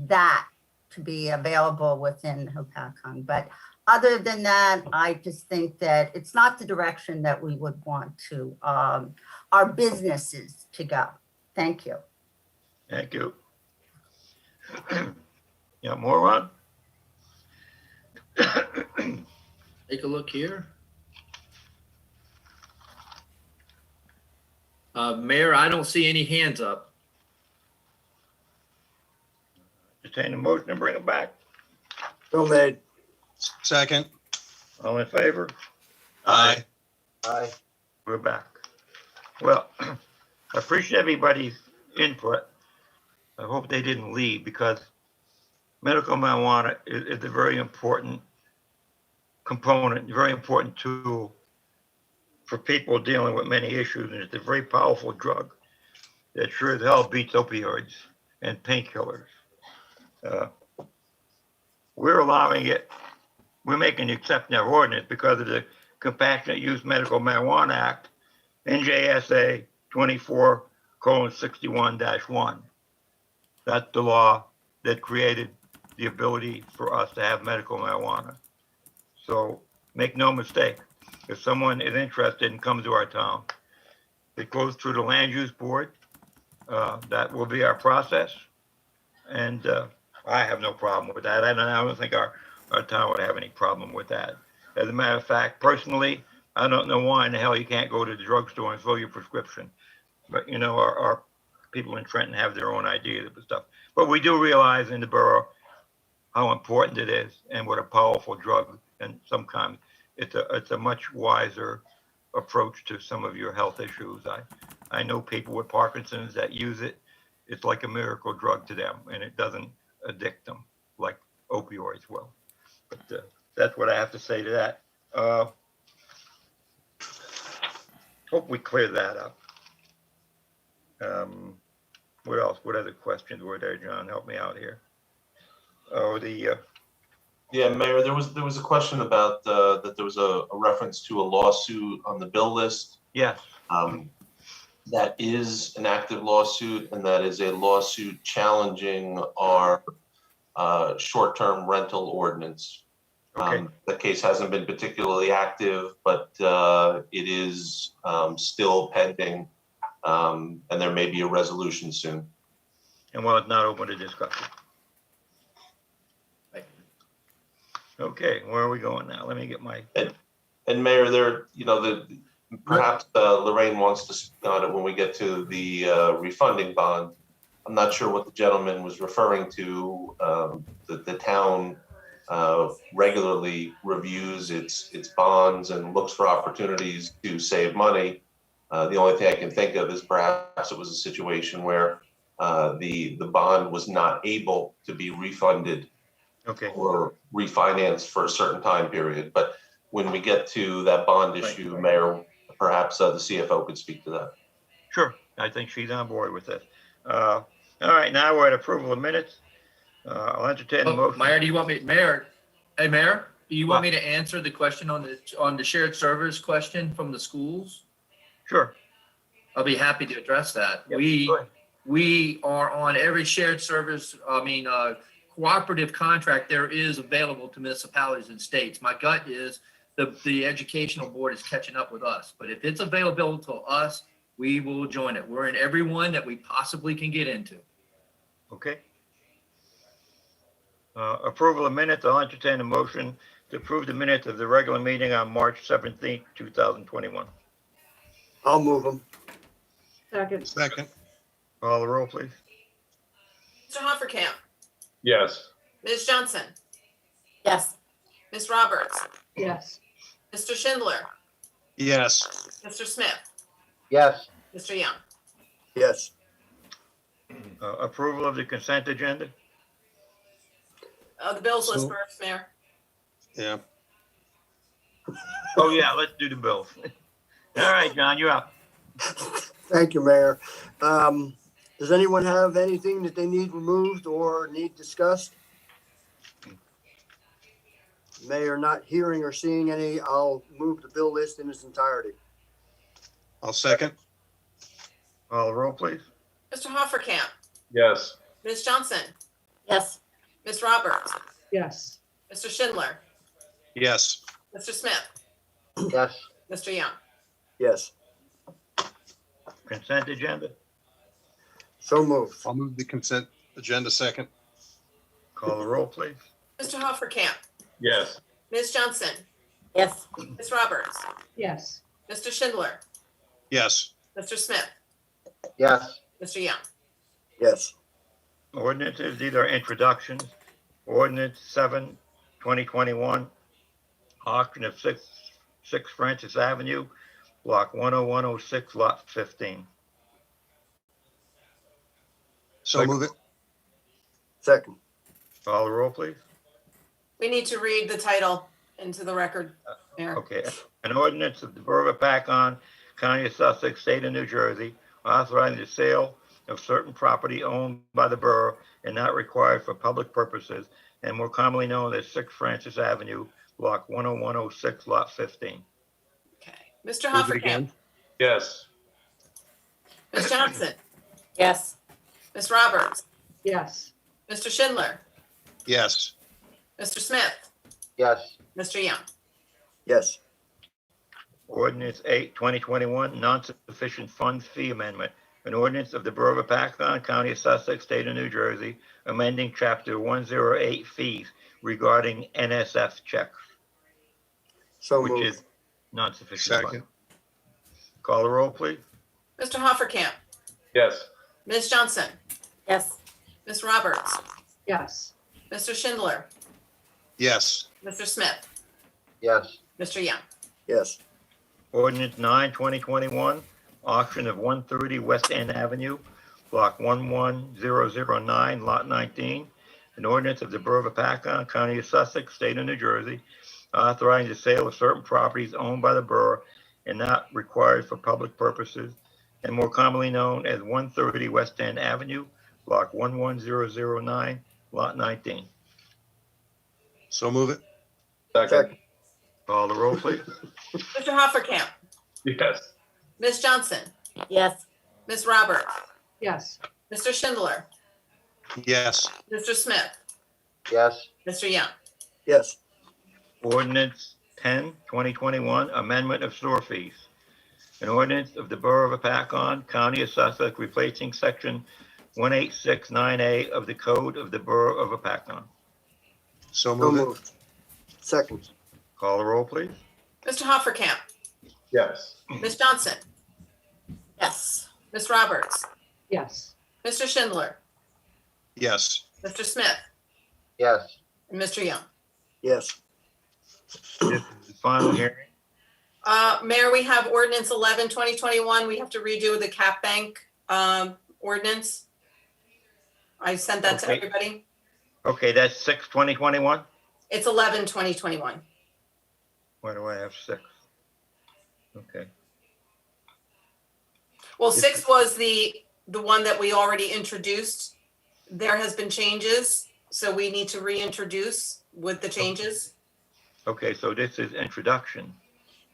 that to be available within Hopatcong. But other than that, I just think that it's not the direction that we would want to our businesses to go. Thank you. Thank you. Yeah, more on? Take a look here. Mayor, I don't see any hands up. Entertain a motion to bring it back. So made. Second. All in favor? Aye. Aye. We're back. Well, I appreciate everybody's input. I hope they didn't leave, because medical marijuana is a very important component, very important tool for people dealing with many issues, and it's a very powerful drug that sure as hell beats opioids and painkillers. We're allowing it, we're making the exception of ordinance because of the Compassionate Use Medical Marijuana Act, NJSA 24:61-1. That's the law that created the ability for us to have medical marijuana. So make no mistake, if someone is interested and comes to our town, it goes through the land use board. That will be our process. And I have no problem with that. I don't think our town would have any problem with that. As a matter of fact, personally, I don't know why in the hell you can't go to the drugstore and fill your prescription. But you know, our people in Trenton have their own ideas of the stuff. But we do realize in the borough how important it is and what a powerful drug, and sometimes it's a much wiser approach to some of your health issues. I know people with Parkinson's that use it. It's like a miracle drug to them, and it doesn't addict them like opioids will. But that's what I have to say to that. Hope we clear that up. What else? What other questions were there, John? Help me out here. Oh, yeah, Mayor, there was a question about that there was a reference to a lawsuit on the bill list. Yes. That is an active lawsuit, and that is a lawsuit challenging our short-term rental ordinance. Okay. The case hasn't been particularly active, but it is still pending, and there may be a resolution soon. And while it's not open to discussion. Okay, where are we going now? Let me get my. And Mayor, there, you know, perhaps Lorraine wants to speak on it when we get to the refunding bond. I'm not sure what the gentleman was referring to. The town regularly reviews its bonds and looks for opportunities to save money. The only thing I can think of is perhaps it was a situation where the bond was not able to be refunded or refinanced for a certain time period. But when we get to that bond issue, Mayor, perhaps the CFO could speak to that. Sure, I think she's on board with this. All right, now we're at approval of minutes. I'll entertain the motion. Mayor, do you want me, Mayor? Hey, Mayor, do you want me to answer the question on the shared servers question from the schools? Sure. I'll be happy to address that. Yep, we are on every shared service, cooperative contract there is available to municipalities and states. My gut is the educational board is catching up with us, but if it's available to us, we will join it. We're in every one that we possibly can get into. Okay. Approval of minutes. I'll entertain a motion to approve the minutes of the regular meeting on March 17th, 2021. I'll move them. Second. Second. Call the roll, please. Mr. Hoppercamp, Yes. Ms. Johnson, Yes. Ms. Roberts, Yes. Mr. Schindler, Yes. Mr. Smith, Yes. Mr. Young. Yes. Approval of the consent agenda. The bills list So- first, Mayor. Yeah. Oh, yeah, let's do the bills. All right, John, you're up. Thank you, Mayor. Does anyone have anything that they need removed or need discussed? Mayor, not hearing or seeing any, I'll move the bill list in its entirety. I'll second. Call the roll, please. Mr. Hoppercamp, Yes. Ms. Johnson, Yes. Ms. Roberts, Yes. Mr. Schindler, Yes. Mr. Smith, Yes. Mr. Young. Yes. Consent agenda. So moved. I'll move the consent agenda second. Call the roll, please. Mr. Hoppercamp, Yes. Ms. Johnson, Yes. Ms. Roberts, Yes. Mr. Schindler, Yes. Mr. Smith, Yes. Mr. Young. Yes. Ordinances, these are introductions. Ordinance 7, 2021, auction of 6 Francis Avenue, block 10106, lot 15. So move it. Second. Call the roll, please. We need to read the title into the record, Mayor. Okay. An ordinance of the Borough of Hopatcong, County of Sussex, State of New Jersey, authorizing the sale of certain property owned by the borough and not required for public purposes, and more commonly known as 6 Francis Avenue, block 10106, lot 15. Mr. Move it Hoppercamp, again. Yes. Ms. Johnson, Yes. Ms. Roberts, Yes. Mr. Schindler, Yes. Mr. Smith, Yes. Mr. Young. Yes. Ordinance 8, 2021, non-sufficient funds fee amendment. An ordinance of the Borough of Hopatcong, County of Sussex, State of New Jersey, amending Chapter 108 fees regarding NSF checks, So which moved. is non-sufficient Second. funds. Call the roll, please. Mr. Hoppercamp, Yes. Ms. Johnson, Yes. Ms. Roberts, Yes. Mr. Schindler, Yes. Mr. Smith, Yes. Mr. Young. Yes. Ordinance 9, 2021, auction of 130 West End Avenue, block 11009, lot 19. An ordinance of the Borough of Hopatcong, County of Sussex, State of New Jersey, authorizing the sale of certain properties owned by the borough and not required for public purposes, and more commonly known as 130 West End Avenue, block 11009, lot 19. So move it. Second. Call the roll, please. Mr. Hoppercamp, Yes. Ms. Johnson, Yes. Ms. Roberts, Yes. Mr. Schindler, Yes. Mr. Smith, Yes. Mr. Young. Yes. Ordinance 10, 2021, amendment of sewer fees. An ordinance of the Borough of Hopatcong, County of Sussex, replacing section 1869A of the Code of the Borough of Hopatcong. So So move it. moved. Second. Call the roll, please. Mr. Hoppercamp, Yes. Ms. Johnson, Yes. Ms. Roberts, Yes. Mr. Schindler, Yes. Mr. Smith, Yes. and Mr. Young. Yes. This is the final hearing. Mayor, we have ordinance 11, 2021. We have to redo the cap bank ordinance. I sent that to Okay. everybody. Okay, that's 6, 2021? It's 11, 2021. Why do I have 6? Okay. Well, 6 was the one that we already introduced. There has been changes, so we need to reintroduce with the changes. Okay, so this is introduction.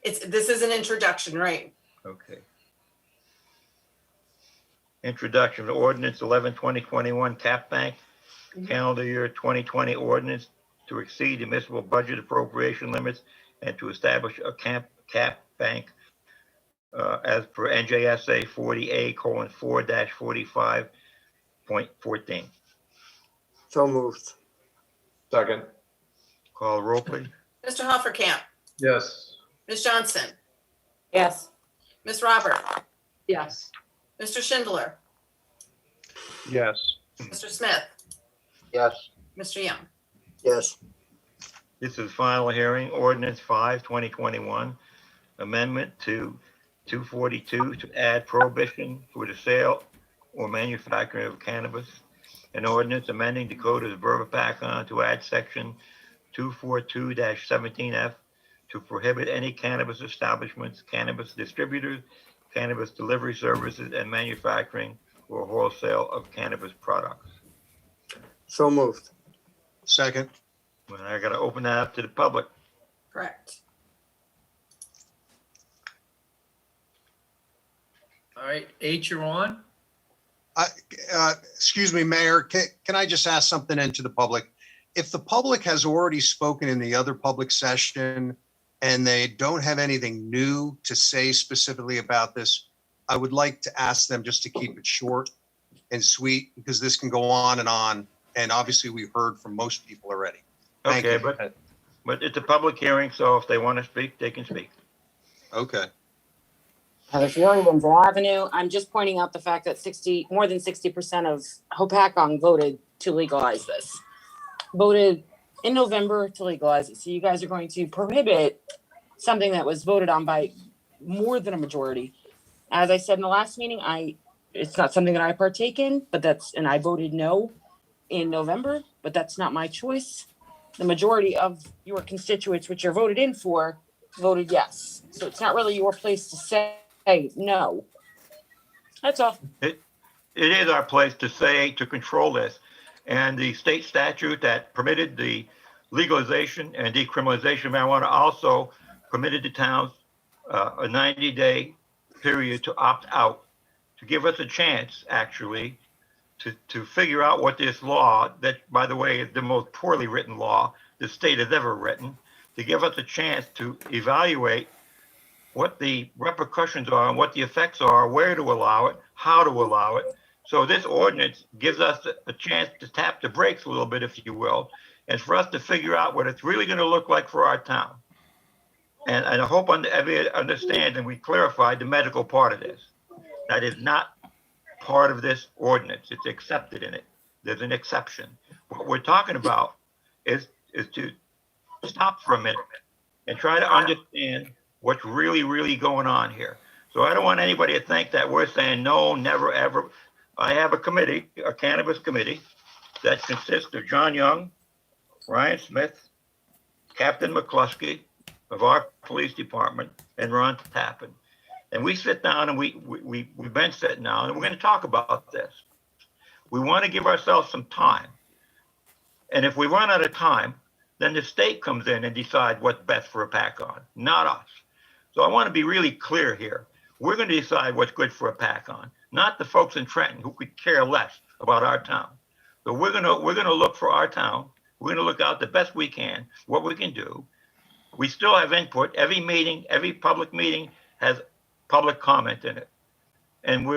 This is an introduction, right? Okay. Introduction to ordinance 11, 2021, cap bank, calendar year 2020 ordinance to exceed the municipal budget appropriation limits and to establish a cap bank as per NJSA 40A:4-45.14. So moved. Second. Call the roll, please. Mr. Hoppercamp, Yes. Ms. Johnson, Yes. Ms. Robert, Yes. Mr. Schindler, Yes. Mr. Smith, Yes. Mr. Young. Yes. This is final hearing, ordinance 5/2021, amendment to 242 to add prohibition for the sale or manufacturing of cannabis. An ordinance amending the code of the Borough of Paccon to add section 242-17F to prohibit any cannabis establishments, cannabis distributors, cannabis delivery services, and manufacturing or wholesale of cannabis products. So moved. Second. And I gotta open that up to the public. Correct. All right, H, you're on. Excuse me, Mayor, can I just ask something into the public? If the public has already spoken in the other public session and they don't have anything new to say specifically about this, I would like to ask them just to keep it short and sweet, because this can go on. And obviously we've heard from most people already. Thank Okay, you. but it's a public hearing, so if they want to speak, they can speak. Okay. Heather Fiore, Windsor Avenue. I'm just pointing out the fact that more than 60% of Hopatcong voted to legalize this. Voted in November to legalize it. So you guys are going to prohibit something that was voted on by more than a majority. As I said in the last meeting, it's not something that I partake in, and I voted no in November, but that's not my choice. The majority of your constituents, which you're voted in for, voted yes. So it's not really your place to say no. That's all. It is our place to control this. And the state statute that permitted the legalization and decriminalization of marijuana also permitted the towns a 90-day period to opt out, to give us a chance, actually, to figure out what this law, that, by the way, is the most poorly written law the state has ever written, to give us a chance to evaluate what the repercussions are and what the effects are, where to allow it, how to allow it. So this ordinance gives us a chance to tap the brakes a little bit, if you will, and for us to figure out what it's really going to look like for our town. And I hope everybody understands and we clarified the medical part of this. That is not part of this ordinance. It's accepted in it. There's an exception. What we're talking about is to stop for a minute and try to understand what's really, really going on here. So I don't want anybody to think that we're saying no, never, ever. I have a committee, a cannabis committee, that consists of John Young, Ryan Smith, Captain McCluskey of our police department, and Ron Tappan. And we sit down and we've been sitting down and we're going to talk about this. We want to give ourselves some time. And if we run out of time, then the state comes in and decides what's best for Hopatcong, not us. So I want to be really clear here. We're going to decide what's good for Hopatcong, not the folks in Trenton who could care less about our town. So we're going to look for our town. We're going to look out the best we can, what we can do. We still have input. Every meeting, every public meeting has public comment in it. And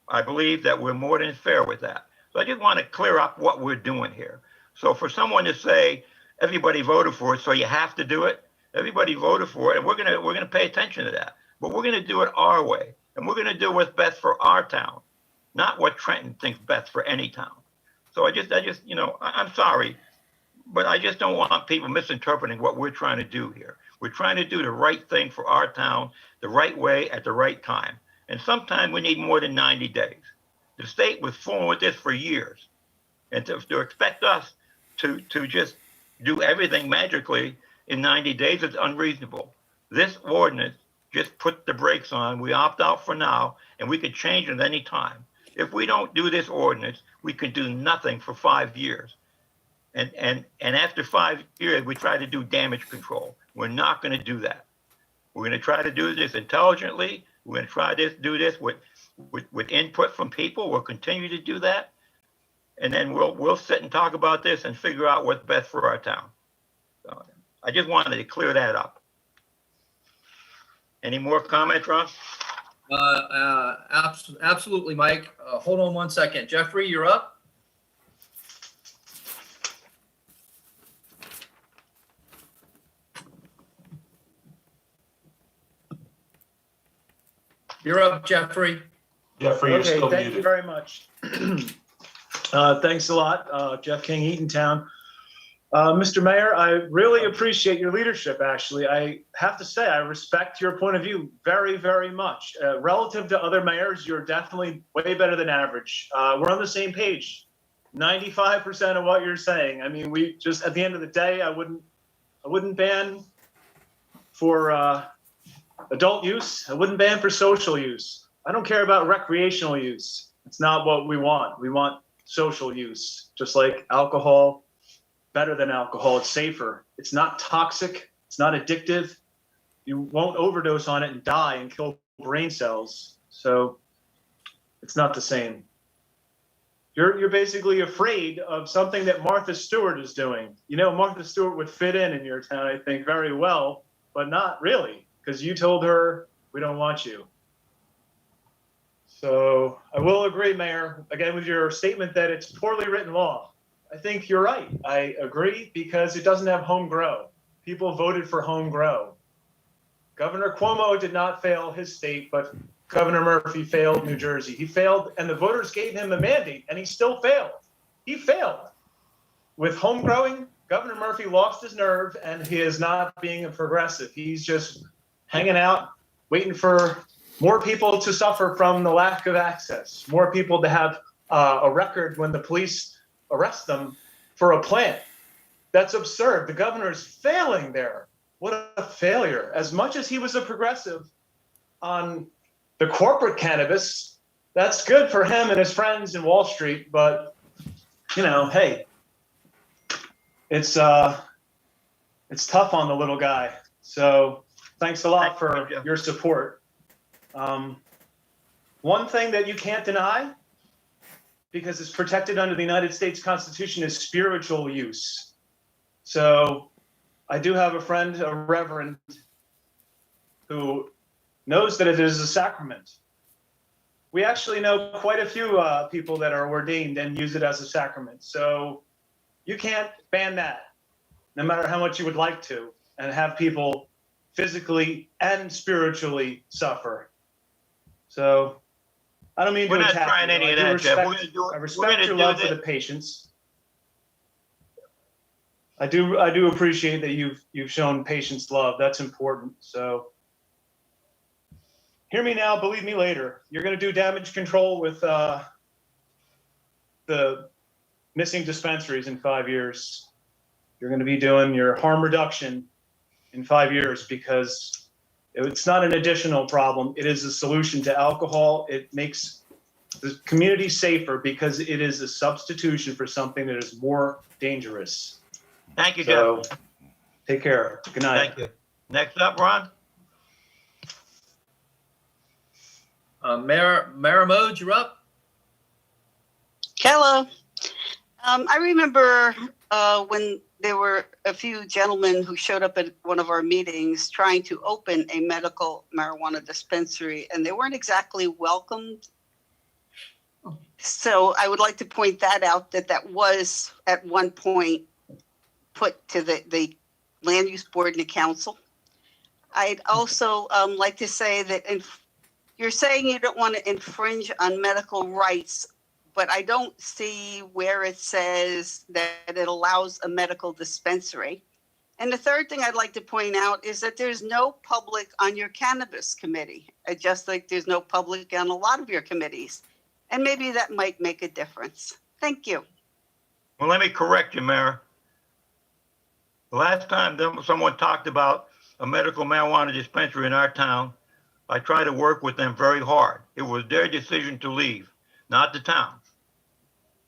I believe that we're more than fair with that. So I just want to clear up what we're doing here. So for someone to say, everybody voted for it, so you have to do it. Everybody voted for it, and we're gonna pay attention to that. But we're gonna do it our way, and we're gonna do what's best for our town, not what Trenton thinks best for any town. So I just, I'm sorry, but I just don't want people misinterpreting what we're trying to do here. We're trying to do the right thing for our town, the right way at the right time. And sometimes we need more than 90 days. The state was fooling with this for years, and to expect us to just do everything magically in 90 days is unreasonable. This ordinance just put the brakes on. We opt out for now, and we could change it at any time. If we don't do this ordinance, we could do nothing for 5 years. And after 5 years, we try to do damage control. We're not going to do that. We're going to try to do this intelligently. We're going to try to do this with input from people. We'll continue to do that. And then we'll sit and talk about this and figure out what's best for our town. So I just wanted to clear that up. Any more comments, Ron? Absolutely, Mike. Hold on one second. Jeffrey, you're up. You're up, Jeffrey. Jeffrey, you're Okay, still thank you muted. very much. Thanks a lot, Jeff King, Eatontown. Mr. Mayor, I really appreciate your leadership, actually. I have to say, I respect your point of view very, very much. Relative to other mayors, you're definitely way better than average. We're on the same page. 95% of what you're saying. I mean, we just, at the end of the day, I wouldn't ban for adult use. I wouldn't ban for social use. I don't care about recreational use. It's not what we want. We want social use, just like alcohol, better than alcohol. It's safer. It's not toxic. It's not addictive. You won't overdose on it and die and kill brain cells. So it's not the same. You're basically afraid of something that Martha Stewart is doing. You know, Martha Stewart would fit in your town, I think, very well, but not really, because you told her, we don't want you. So I will agree, Mayor, again, with your statement that it's poorly written law. I think you're right. I agree, because it doesn't have home grow. People voted for home grow. Governor Cuomo did not fail his state, but Governor Murphy failed New Jersey. He failed, and the voters gave him a mandate, and he still failed. He failed. With home growing, Governor Murphy lost his nerve, and he is not being a progressive. He's just hanging out, waiting for more people to suffer from the lack of access, more people to have a record when the police arrest them for a plant. That's absurd. The governor is failing there. What a failure. As much as he was a progressive on the corporate cannabis, that's good for him and his friends in Wall Street, but you know, hey, it's tough on the little guy. So thanks a lot for your support. One thing that you can't deny, because it's protected under the United States Constitution, is spiritual use. So I do have a friend, a reverend, who knows that it is a sacrament. We actually know quite a few people that are ordained and use it as a sacrament. So you can't ban that, no matter how much you would like to, and have people physically and spiritually suffer. So I don't mean We're to not attack trying you. any I of do that, Jeff. I respect your love for the patients. I do appreciate that you've shown patience love. That's important. So hear me now, believe me later. You're going to do damage control with the missing dispensaries in 5 years. You're going to be doing your harm reduction in 5 years, because it's not an additional problem. It is a solution to alcohol. It makes the community safer because it is a substitution for something that is more dangerous. Thank you, So, Jeff. take care. Good night. Thank you. Next up, Ron. Mayor Mode, you're up. Hello. I remember when there were a few gentlemen who showed up at one of our meetings trying to open a medical marijuana dispensary, and they weren't exactly welcomed. So I would like to point that out, that was at one point put to the land use board and the council. I'd also like to say that you're saying you don't want to infringe on medical rights, but I don't see where it says that it allows a medical dispensary. And the third thing I'd like to point out is that there's no public on your cannabis committee, just like there's no public on a lot of your committees. And maybe that might make a difference. Thank you. Well, let me correct you, Mayor. The last time someone talked about a medical marijuana dispensary in our town, I tried to work with them very hard. It was their decision to leave, not the town.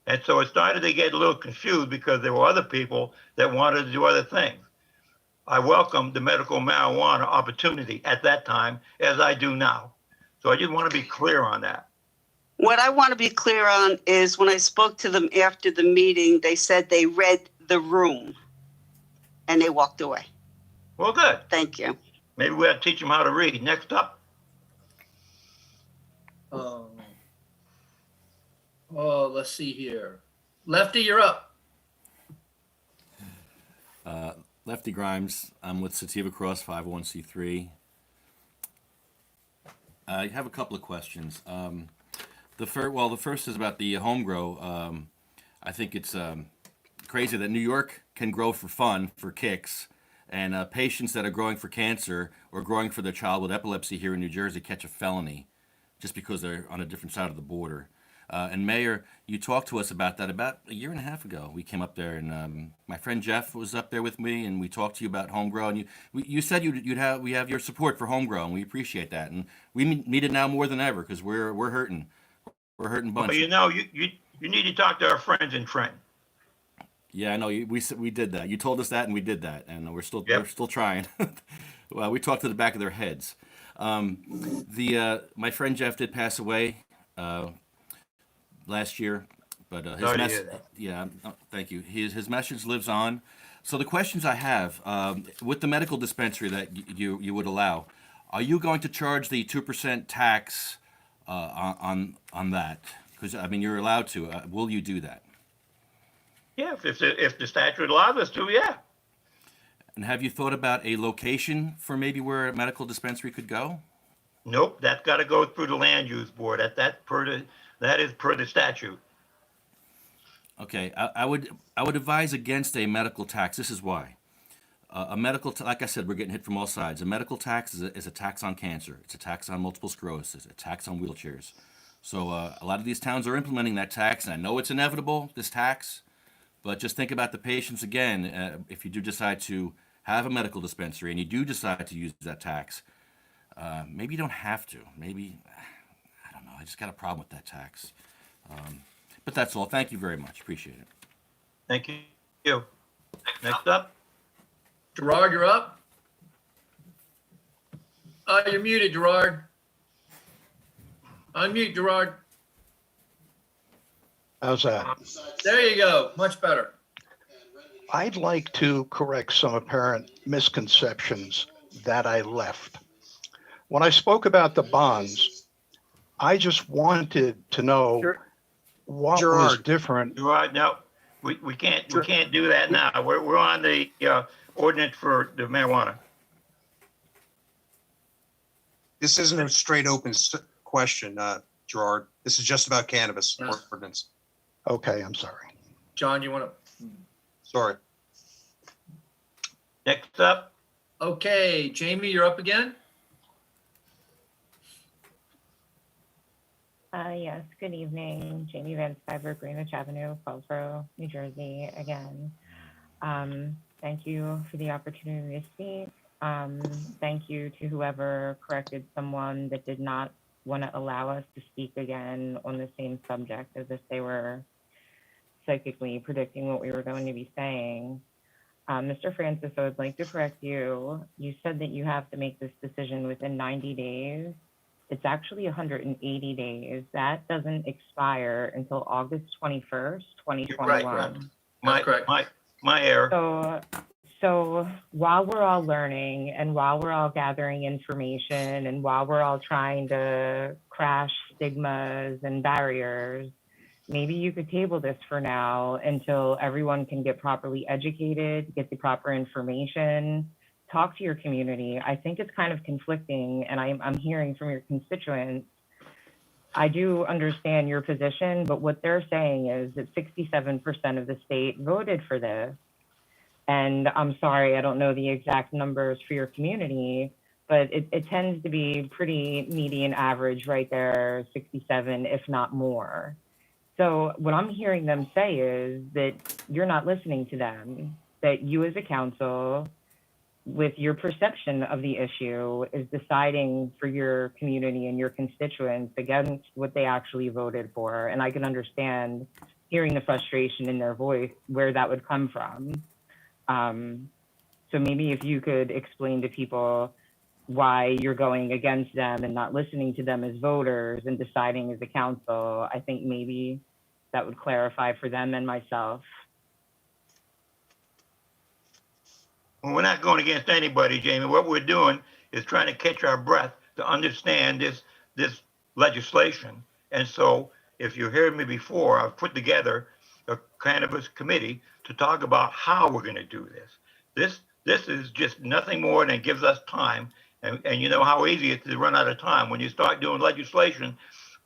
And so it started to get a little confused because there were other people that wanted to do other things. I welcomed the medical marijuana opportunity at that time, as I do now. So I just want to be clear on that. What I want to be clear on is when I spoke to them after the meeting, they said they read the room and they walked away. Well, good. Thank you. Maybe we have to teach them how to read. Next up. Let's see here. Lefty, you're up. Lefty Grimes. I'm with Sativa Cross 501c3. I have a couple of questions. The first is about the home grow. I think it's crazy that New York can grow for fun, for kicks, and patients that are growing for cancer or growing for their child with epilepsy here in New Jersey catch a felony just because they're on a different side of the border. And Mayor, you talked to us about that about a year and a half ago. We came up there, and my friend Jeff was up there with me, and we talked to you about home grow. And you said we have your support for home grow, and we appreciate that. And we need it now more than ever because we're hurting. We're hurting bunch. But you know, you need to talk to our friends in Trenton. Yeah, I know. We did that. You told us that, and we did that, and we're still trying. Well, we talked to the back of their heads. My friend Jeff did pass away last year, but thank you. His message lives on. So the questions I have with the medical dispensary that you would allow, are you going to charge the 2% tax on that? Because I mean, you're allowed to. Will you do that? Yeah, if the statute allows us to, yeah. And have you thought about a location for maybe where a medical dispensary could go? Nope, that's got to go through the land use board. That is per the statute. Okay, I would advise against a medical tax. This is why. Like I said, we're getting hit from all sides. A medical tax is a tax on cancer. It's a tax on multiple sclerosis. A tax on wheelchairs. So a lot of these towns are implementing that tax, and I know it's inevitable, this tax. But just think about the patients again. If you do decide to have a medical dispensary and you do decide to use that tax, maybe you don't have to. Maybe, I don't know. I just got a problem with that tax. But that's all. Thank you very much. Appreciate it. Thank you. Next up. Gerard, you're up. You're muted, Gerard. Unmute, Gerard. How's that? There you go. Much better. I'd like to correct some apparent misconceptions that I left. When I spoke about the bonds, I just wanted to know what was different. Gerard, no, we can't do that now. We're on the ordinance for the marijuana. This isn't a straight open question, Gerard. This is just about cannabis ordinance. Okay, I'm sorry. John, you want to? Sorry. Next up. Okay, Jamie, you're up again. Yes, good evening. Jamie Van Stiver, Greenwich Avenue, Paulsboro, New Jersey, again. Thank you for the opportunity to speak. Thank you to whoever corrected someone that did not want to allow us to speak again on the same subject as if they were psychically predicting what we were going to be saying. Mr. Francis, I would like to correct you. You said that you have to make this decision within 90 days. It's actually 180 days. That doesn't expire until August 21st, 2021. My error. So while we're all learning and while we're all gathering information and while we're all trying to crash stigmas and barriers, maybe you could table this for now until everyone can get properly educated, get the proper information, talk to your community. I think it's kind of conflicting, and I'm hearing from your constituents. I do understand your position, but what they're saying is that 67% of the state voted for this. And I'm sorry, I don't know the exact numbers for your community, but it tends to be pretty median average right there, 67, if not more. So what I'm hearing them say is that you're not listening to them, that you as a council, with your perception of the issue, is deciding for your community and your constituents against what they actually voted for. And I can understand hearing the frustration in their voice, where that would come from. So maybe if you could explain to people why you're going against them and not listening to them as voters and deciding as a council, I think maybe that would clarify for them and myself. Well, we're not going against anybody, Jamie. What we're doing is trying to catch our breath to understand this legislation. And so if you heard me before, I've put together a cannabis committee to talk about how we're going to do this. This is just nothing more than gives us time And you know how easy it is to run out of time when you start doing legislation.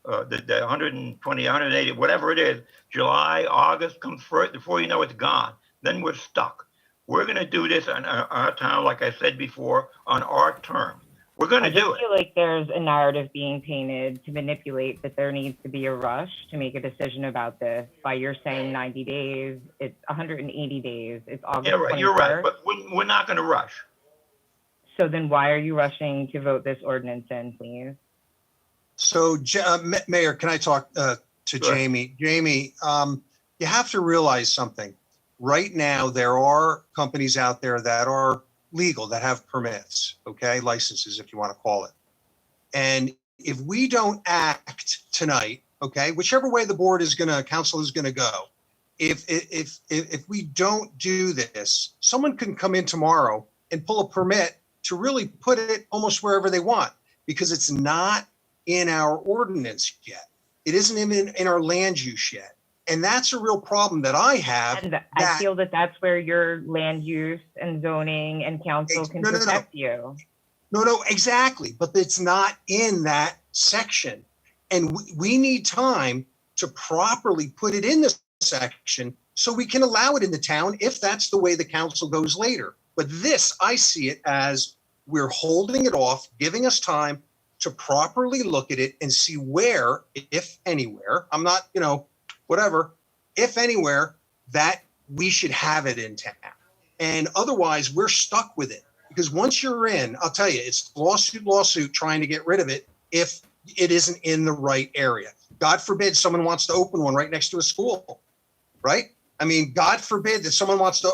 The 120, 180, whatever it is, July, August comes first, before you know it's gone. Then we're stuck. We're going to do this in our town, like I said before, on our terms. We're going to I just do it. feel like there's a narrative being painted to manipulate that there needs to be a rush to make a decision about this. By you're saying 90 days, it's 180 days, it's August Yeah, right, 21st. you're right, but we're not going to rush. So then why are you rushing to vote this ordinance in, please? So, Mayor, can I talk to Sure. Jamie? Jamie, you have to realize something. Right now, there are companies out there that are legal, that have permits, okay, licenses, if you want to call it. And if we don't act tonight, okay, whichever way the board is gonna, council is gonna go, if we don't do this, someone can come in tomorrow and pull a permit to really put it almost wherever they want, because it's not in our ordinance yet. It isn't in our land use yet. And that's a real problem that I have. And I feel that that's where your land use and zoning and council can protect you. No, exactly. But it's not in that section. And we need time to properly put it in this section so we can allow it in the town if that's the way the council goes later. But this, I see it as we're holding it off, giving us time to properly look at it and see where, if anywhere, I'm not, whatever, if anywhere, that we should have it in town. And otherwise, we're stuck with it. Because once you're in, I'll tell you, it's lawsuit trying to get rid of it if it isn't in the right area. God forbid someone wants to open one right next to a school, right? I mean, God forbid that someone wants to,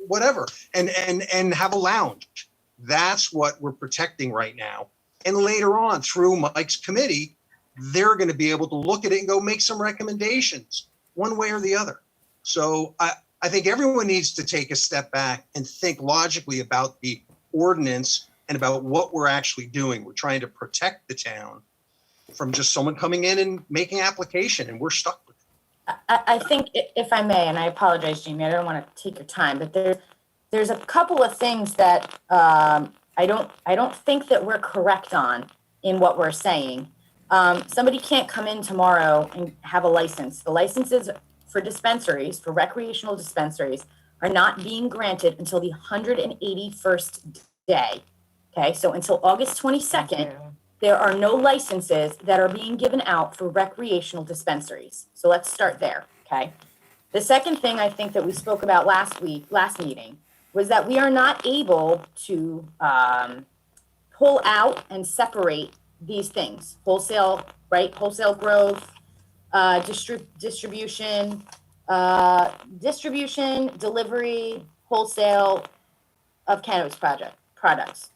whatever, and have a lounge. That's what we're protecting right now. And later on, through Mike's committee, they're going to be able to look at it and go make some recommendations one way or the other. So I think everyone needs to take a step back and think logically about the ordinance and about what we're actually doing. We're trying to protect the town from just someone coming in and making application, and we're stuck with it. I think if I may, and I apologize, Jamie, I don't want to take your time, but there's a couple of things that I don't think that we're correct on in what we're saying. Somebody can't come in tomorrow and have a license. The licenses for dispensaries, for recreational dispensaries, are not being granted until the 181st day. Okay, so until August 22nd, there are no licenses that are being given out for recreational dispensaries. So let's start there, okay? The second thing I think that we spoke about last meeting, was that we are not able to pull out and separate these things. Wholesale, right? Wholesale growth, distribution, delivery, wholesale of cannabis products.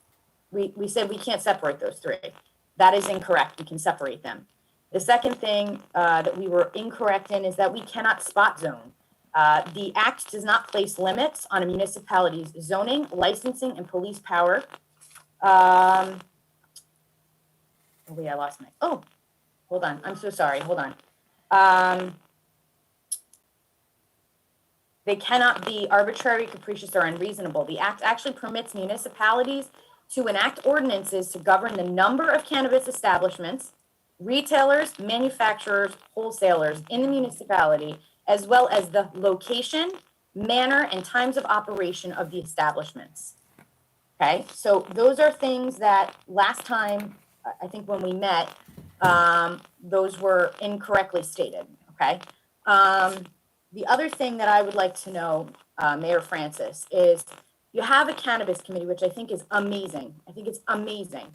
We said we can't separate those three. That is incorrect. We can separate them. The second thing that we were incorrect in is that we cannot spot zone. The act does not place limits on a municipality's zoning, licensing, and police power. Oh, wait, I lost my, hold on. I'm so sorry. Hold on. They cannot be arbitrary, capricious, or unreasonable. The act actually permits municipalities to enact ordinances to govern the number of cannabis establishments, retailers, manufacturers, wholesalers in the municipality, as well as the location, manner, and times of operation of the establishments. Okay, so those are things that last time, I think when we met, those were incorrectly stated, okay? The other thing that I would like to know, Mayor Francis, is you have a cannabis committee, which I think is amazing. I think it's amazing.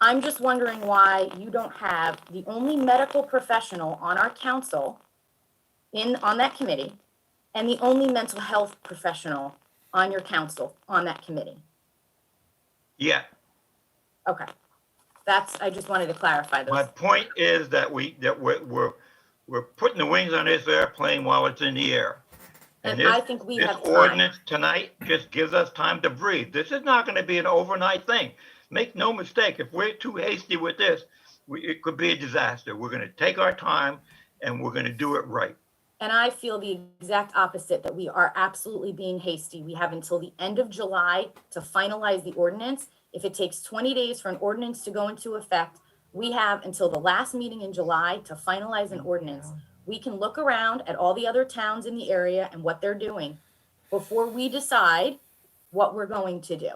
I'm just wondering why you don't have the only medical professional on our council on that committee and the only mental health professional on your council on that committee. Yeah. Okay. I just wanted to clarify those. My point is that we're putting the wings on this airplane while it's in the air. And I think we have time. This ordinance tonight just gives us time to breathe. This is not going to be an overnight thing. Make no mistake, if we're too hasty with this, it could be a disaster. We're going to take our time and we're going to do it right. And I feel the exact opposite, that we are absolutely being hasty. We have until the end of July to finalize the ordinance. If it takes 20 days for an ordinance to go into effect, we have until the last meeting in July to finalize an ordinance. We can look around at all the other towns in the area and what they're doing before we decide what we're going to do.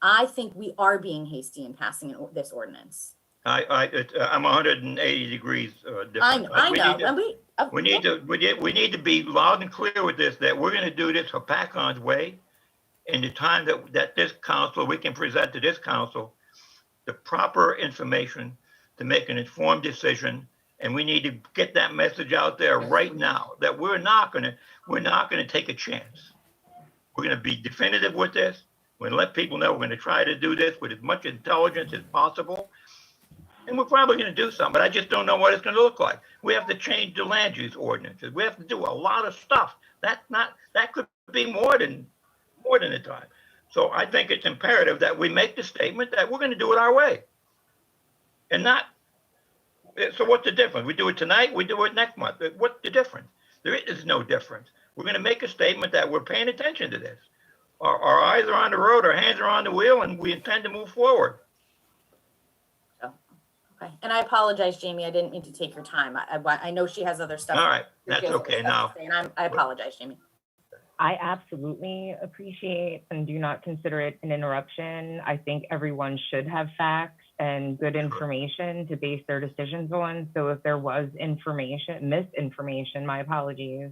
I think we are being hasty in passing this ordinance. I'm 180 degrees different. I know. We need to be loud and clear with this, that we're going to do this Hopatcong's way. In the time that this council, we can present to this council the proper information to make an informed decision. And we need to get that message out there right now that we're not going to take a chance. We're going to be definitive with this. We're going to let people know we're going to try to do this with as much intelligence as possible. And we're probably going to do something, but I just don't know what it's going to look like. We have to change the land use ordinances. We have to do a lot of stuff. That could be more than a time. So I think it's imperative that we make the statement that we're going to do it our way. And not, so what's the difference? We do it tonight, we do it next month. What's the difference? There is no difference. We're going to make a statement that we're paying attention to this. Our eyes are on the road, our hands are on the wheel, and we intend to move forward. Okay. And I apologize, Jamie. I didn't mean to take your time. I know she has other stuff. All right, that's okay now. And I apologize, Jamie. I absolutely appreciate and do not consider it an interruption. I think everyone should have facts and good information to base their decisions on. So if there was misinformation, my apologies,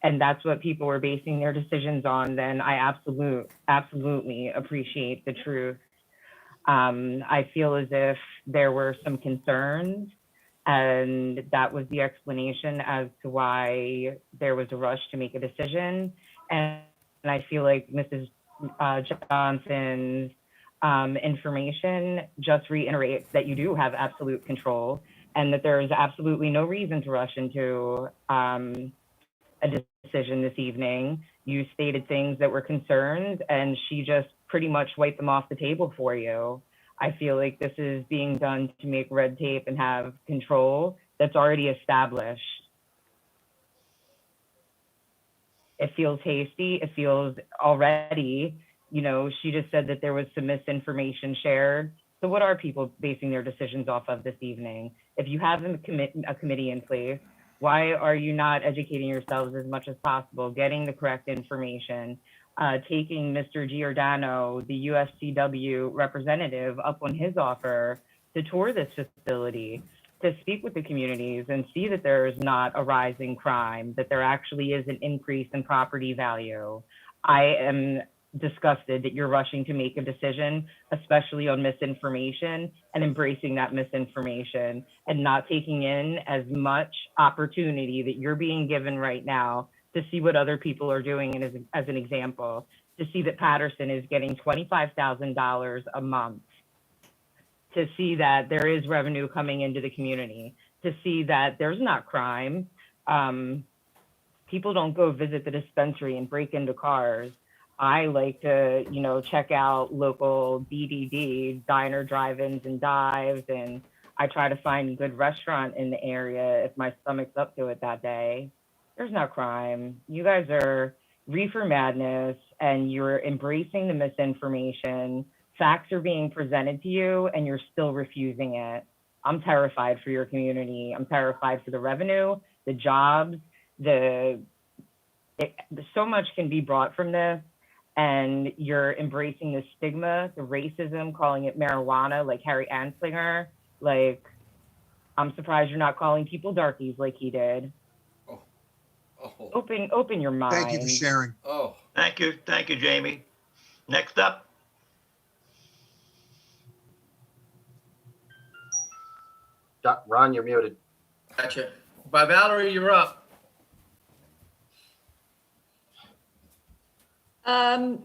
and that's what people were basing their decisions on, then I absolutely appreciate the truth. I feel as if there were some concerns, and that was the explanation as to why there was a rush to make a decision. And I feel like Mrs. Johnson's information just reiterates that you do have absolute control and that there is absolutely no reason to rush into a decision this evening. You stated things that were concerns, and she just pretty much wiped them off the table for you. I feel like this is being done to make red tape and have control that's already established. It feels hasty. It feels already, she just said that there was some misinformation shared. So what are people basing their decisions off of this evening? If you have a committee in place, why are you not educating yourselves as much as possible, getting the correct information? Taking Mr. Giordano, the USCW representative, up on his offer to tour this facility, to speak with the communities and see that there is not a rising crime, that there actually is an increase in property value. I am disgusted that you're rushing to make a decision, especially on misinformation, and embracing that misinformation and not taking in as much opportunity that you're being given right now to see what other people are doing. And as an example, to see that Patterson is getting $25,000 a month, to see that there is revenue coming into the community, to see that there's not crime. People don't go visit the dispensary and break into cars. I like to, check out local DDD, diner drive-ins and dives, and I try to find a good restaurant in the area if my stomach's up to it that day. There's no crime. You guys are reefer madness, and you're embracing the misinformation. Facts are being presented to you, and you're still refusing it. I'm terrified for your community. I'm terrified for the revenue, the jobs, so much can be brought from this, and you're embracing the stigma, the racism, calling it marijuana like Harry Anslinger. Like, I'm surprised you're not calling people darkies like he did. Open your mind. Thank you for sharing. Oh, Thank you, Jamie. Next up. Ron, you're muted. Gotcha. By Valerie, you're up.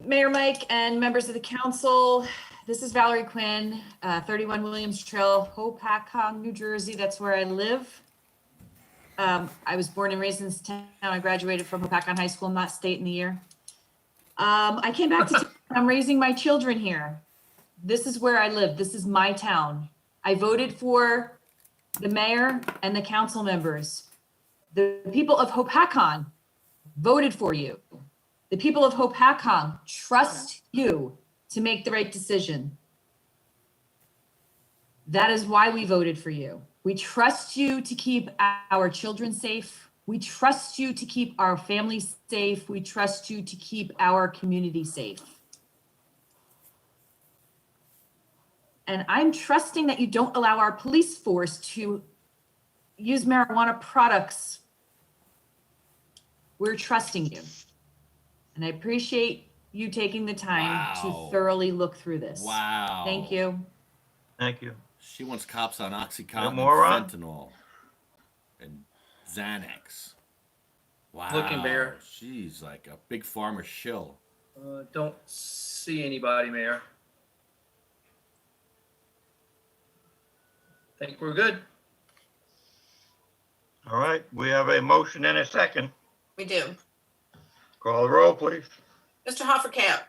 Mayor Mike and members of the council, this is Valerie Quinn, 31 Williams Trail, Hopatcong, New Jersey. That's where I live. I was born and raised in this town. I graduated from Hopatcong High School, not state in the year. I came back to town. I'm raising my children here. This is where I live. This is my town. I voted for the mayor and the council members. The people of Hopatcong voted for you. The people of Hopatcong trust you to make the right decision. That is why we voted for you. We trust you to keep our children safe. We trust you to keep our families safe. We trust you to keep our community safe. And I'm trusting that you don't allow our police force to use marijuana products. We're trusting you. And I appreciate you taking the time to thoroughly look through this. Wow. Thank you. Thank you. She wants cops on OxyContin and moron. fentanyl and Xanax. Wow. Looking, Mayor. She's like a big farmer shill. Don't see anybody, Mayor. Think we're good. All right, we have a motion and a second. We do. Call the roll, please. Mr. Hoppercamp,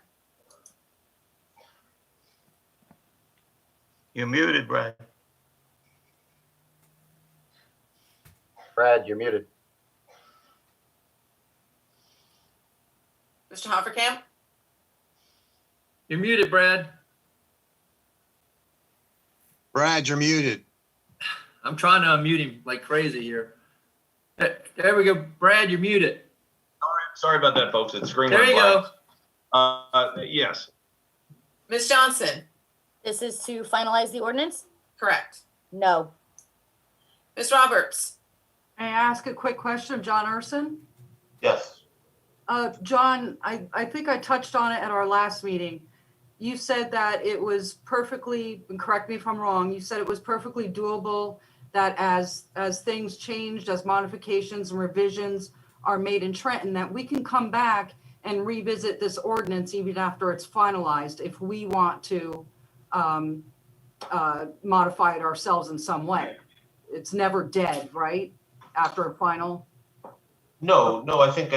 You're muted, Brad. Brad, you're muted. Mr. Hoppercamp, You're muted, Brad. Brad, you're muted. I'm trying to unmute him like crazy here. There we go. Brad, you're muted. Sorry about that, folks. It's screen. There you go. Yes. Ms. Johnson, This is to finalize the ordinance? correct. No. Ms. Roberts, May I ask a quick question of John Urson? Yes. John, I think I touched on it at our last meeting. You said that it was perfectly, and correct me if I'm wrong, you said it was perfectly doable, that as things changed, as modifications and revisions are made in Trenton, that we can come back and revisit this ordinance even after it's finalized if we want to modify it ourselves in some way. It's never dead, right? After a final? No, I think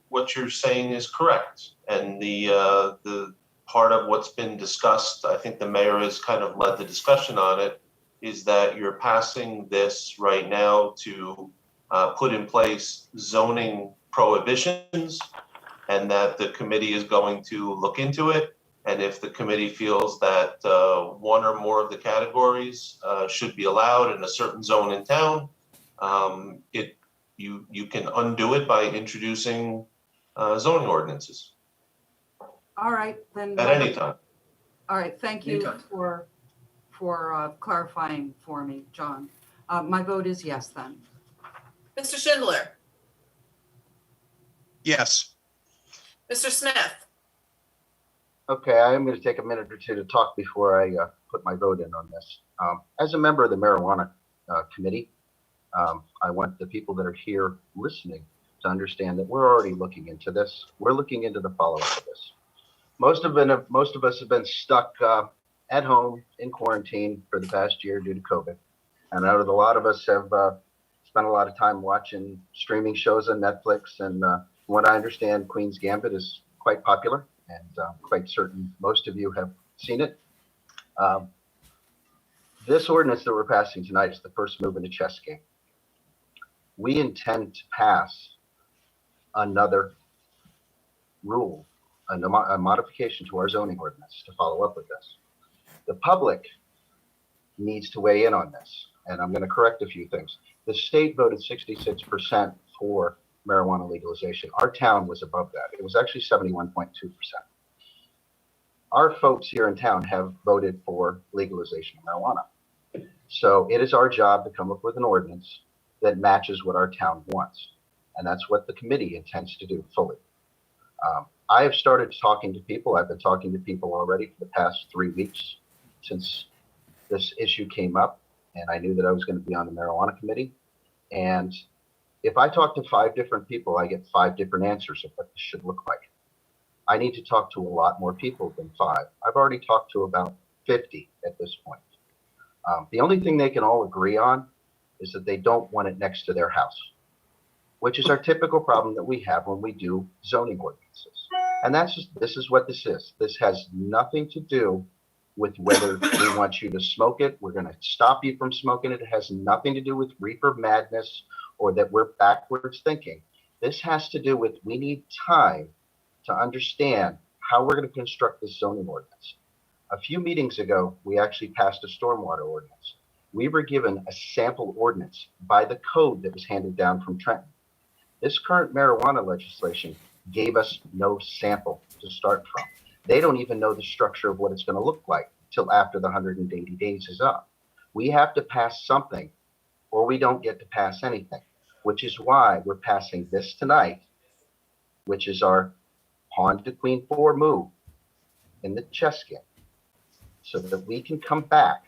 what you're saying is correct. And the part of what's been discussed, I think the mayor has kind of led the discussion on it, is that you're passing this right now to put in place zoning prohibitions, and that the committee is going to look into it. And if the committee feels that one or more of the categories should be allowed in a certain zone in town, you can undo it by introducing zoning ordinances All right, then. at any time. All right, thank you Anytime. for clarifying for me, John. My vote is yes then. Mr. Schindler, Yes. Mr. Smith, Okay, I am going to take a minute or two to talk before I put my vote in on this. As a member of the marijuana committee, I want the people that are here listening to understand that we're already looking into this. We're looking into the follow-up of this. Most of us have been stuck at home in quarantine for the past year due to COVID. And I know that a lot of us have spent a lot of time watching streaming shows on Netflix. And from what I understand, Queen's Gambit is quite popular, and quite certain most of you have seen it. This ordinance that we're passing tonight is the first move in a chess game. We intend to pass another rule, a modification to our zoning ordinance to follow up with this. The public needs to weigh in on this, and I'm going to correct a few things. The state voted 66% for marijuana legalization. Our town was above that. It was actually 71.2%. Our folks here in town have voted for legalization of marijuana. So it is our job to come up with an ordinance that matches what our town wants. And that's what the committee intends to do fully. I have started talking to people. I've been talking to people already for the past 3 weeks since this issue came up, and I knew that I was going to be on the marijuana committee. And if I talk to 5 different people, I get 5 different answers of what this should look like. I need to talk to a lot more people than 5. I've already talked to about 50 at this point. The only thing they can all agree on is that they don't want it next to their house, which is our typical problem that we have when we do zoning ordinances. And this is what this is. This has nothing to do with whether we want you to smoke it. We're going to stop you from smoking it. It has nothing to do with reefer madness or that we're backwards thinking. This has to do with we need time to understand how we're going to construct this zoning ordinance. A few meetings ago, we actually passed a stormwater ordinance. We were given a sample ordinance by the code that was handed down from Trenton. This current marijuana legislation gave us no sample to start from. They don't even know the structure of what it's going to look like till after the 180 days is up. We have to pass something or we don't get to pass anything, which is why we're passing this tonight, which is our pawn to queen 4 move in the chess game, so that we can come back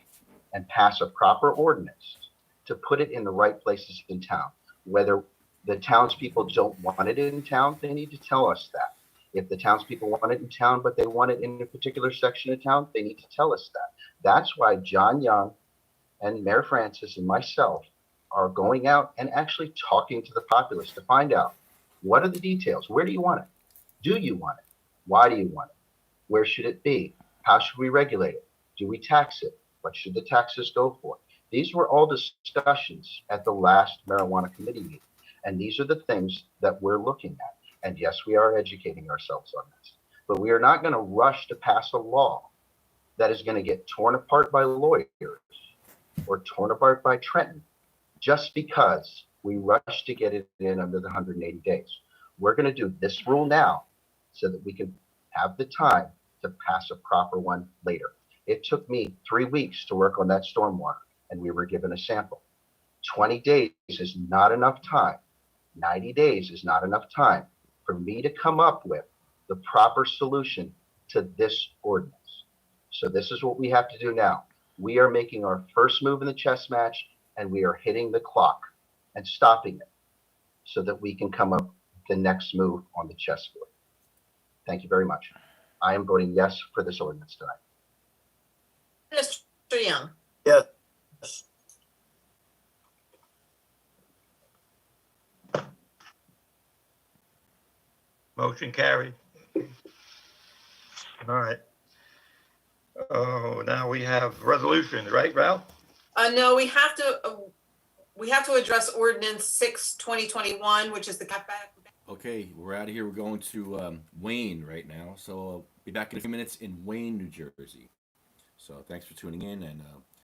and pass a proper ordinance to put it in the right places in town. Whether the townspeople don't want it in town, they need to tell us that. If the townspeople want it in town, but they want it in a particular section of town, they need to tell us that. That's why John Young and Mayor Francis and myself are going out and actually talking to the populace to find out what are the details. Where do you want it? Do you want it? Why do you want it? Where should it be? How should we regulate it? Do we tax it? What should the taxes go for? These were all discussions at the last marijuana committee meeting. And these are the things that we're looking at. And yes, we are educating ourselves on this. But we are not going to rush to pass a law that is going to get torn apart by lawyers or torn apart by Trenton just because we rush to get it in under the 180 days. We're going to do this rule now so that we can have the time to pass a proper one later. It took me 3 weeks to work on that stormwater, and we were given a sample. 20 days is not enough time. 90 days is not enough time for me to come up with the proper solution to this ordinance. So this is what we have to do now. We are making our first move in the chess match, and we are hitting the clock and stopping it so that we can come up with the next move on the chessboard. Thank you very much. I am voting yes for this ordinance tonight. Mr. Young, Yes. Motion carried. All right. Oh, now we have resolutions, right, Ralph? no, we have to address ordinance 6, 2021, which is the cutback. Okay, we're out of here. We're going to Wayne right now. So I'll be back in a few minutes in Wayne, New Jersey. So thanks for tuning in, and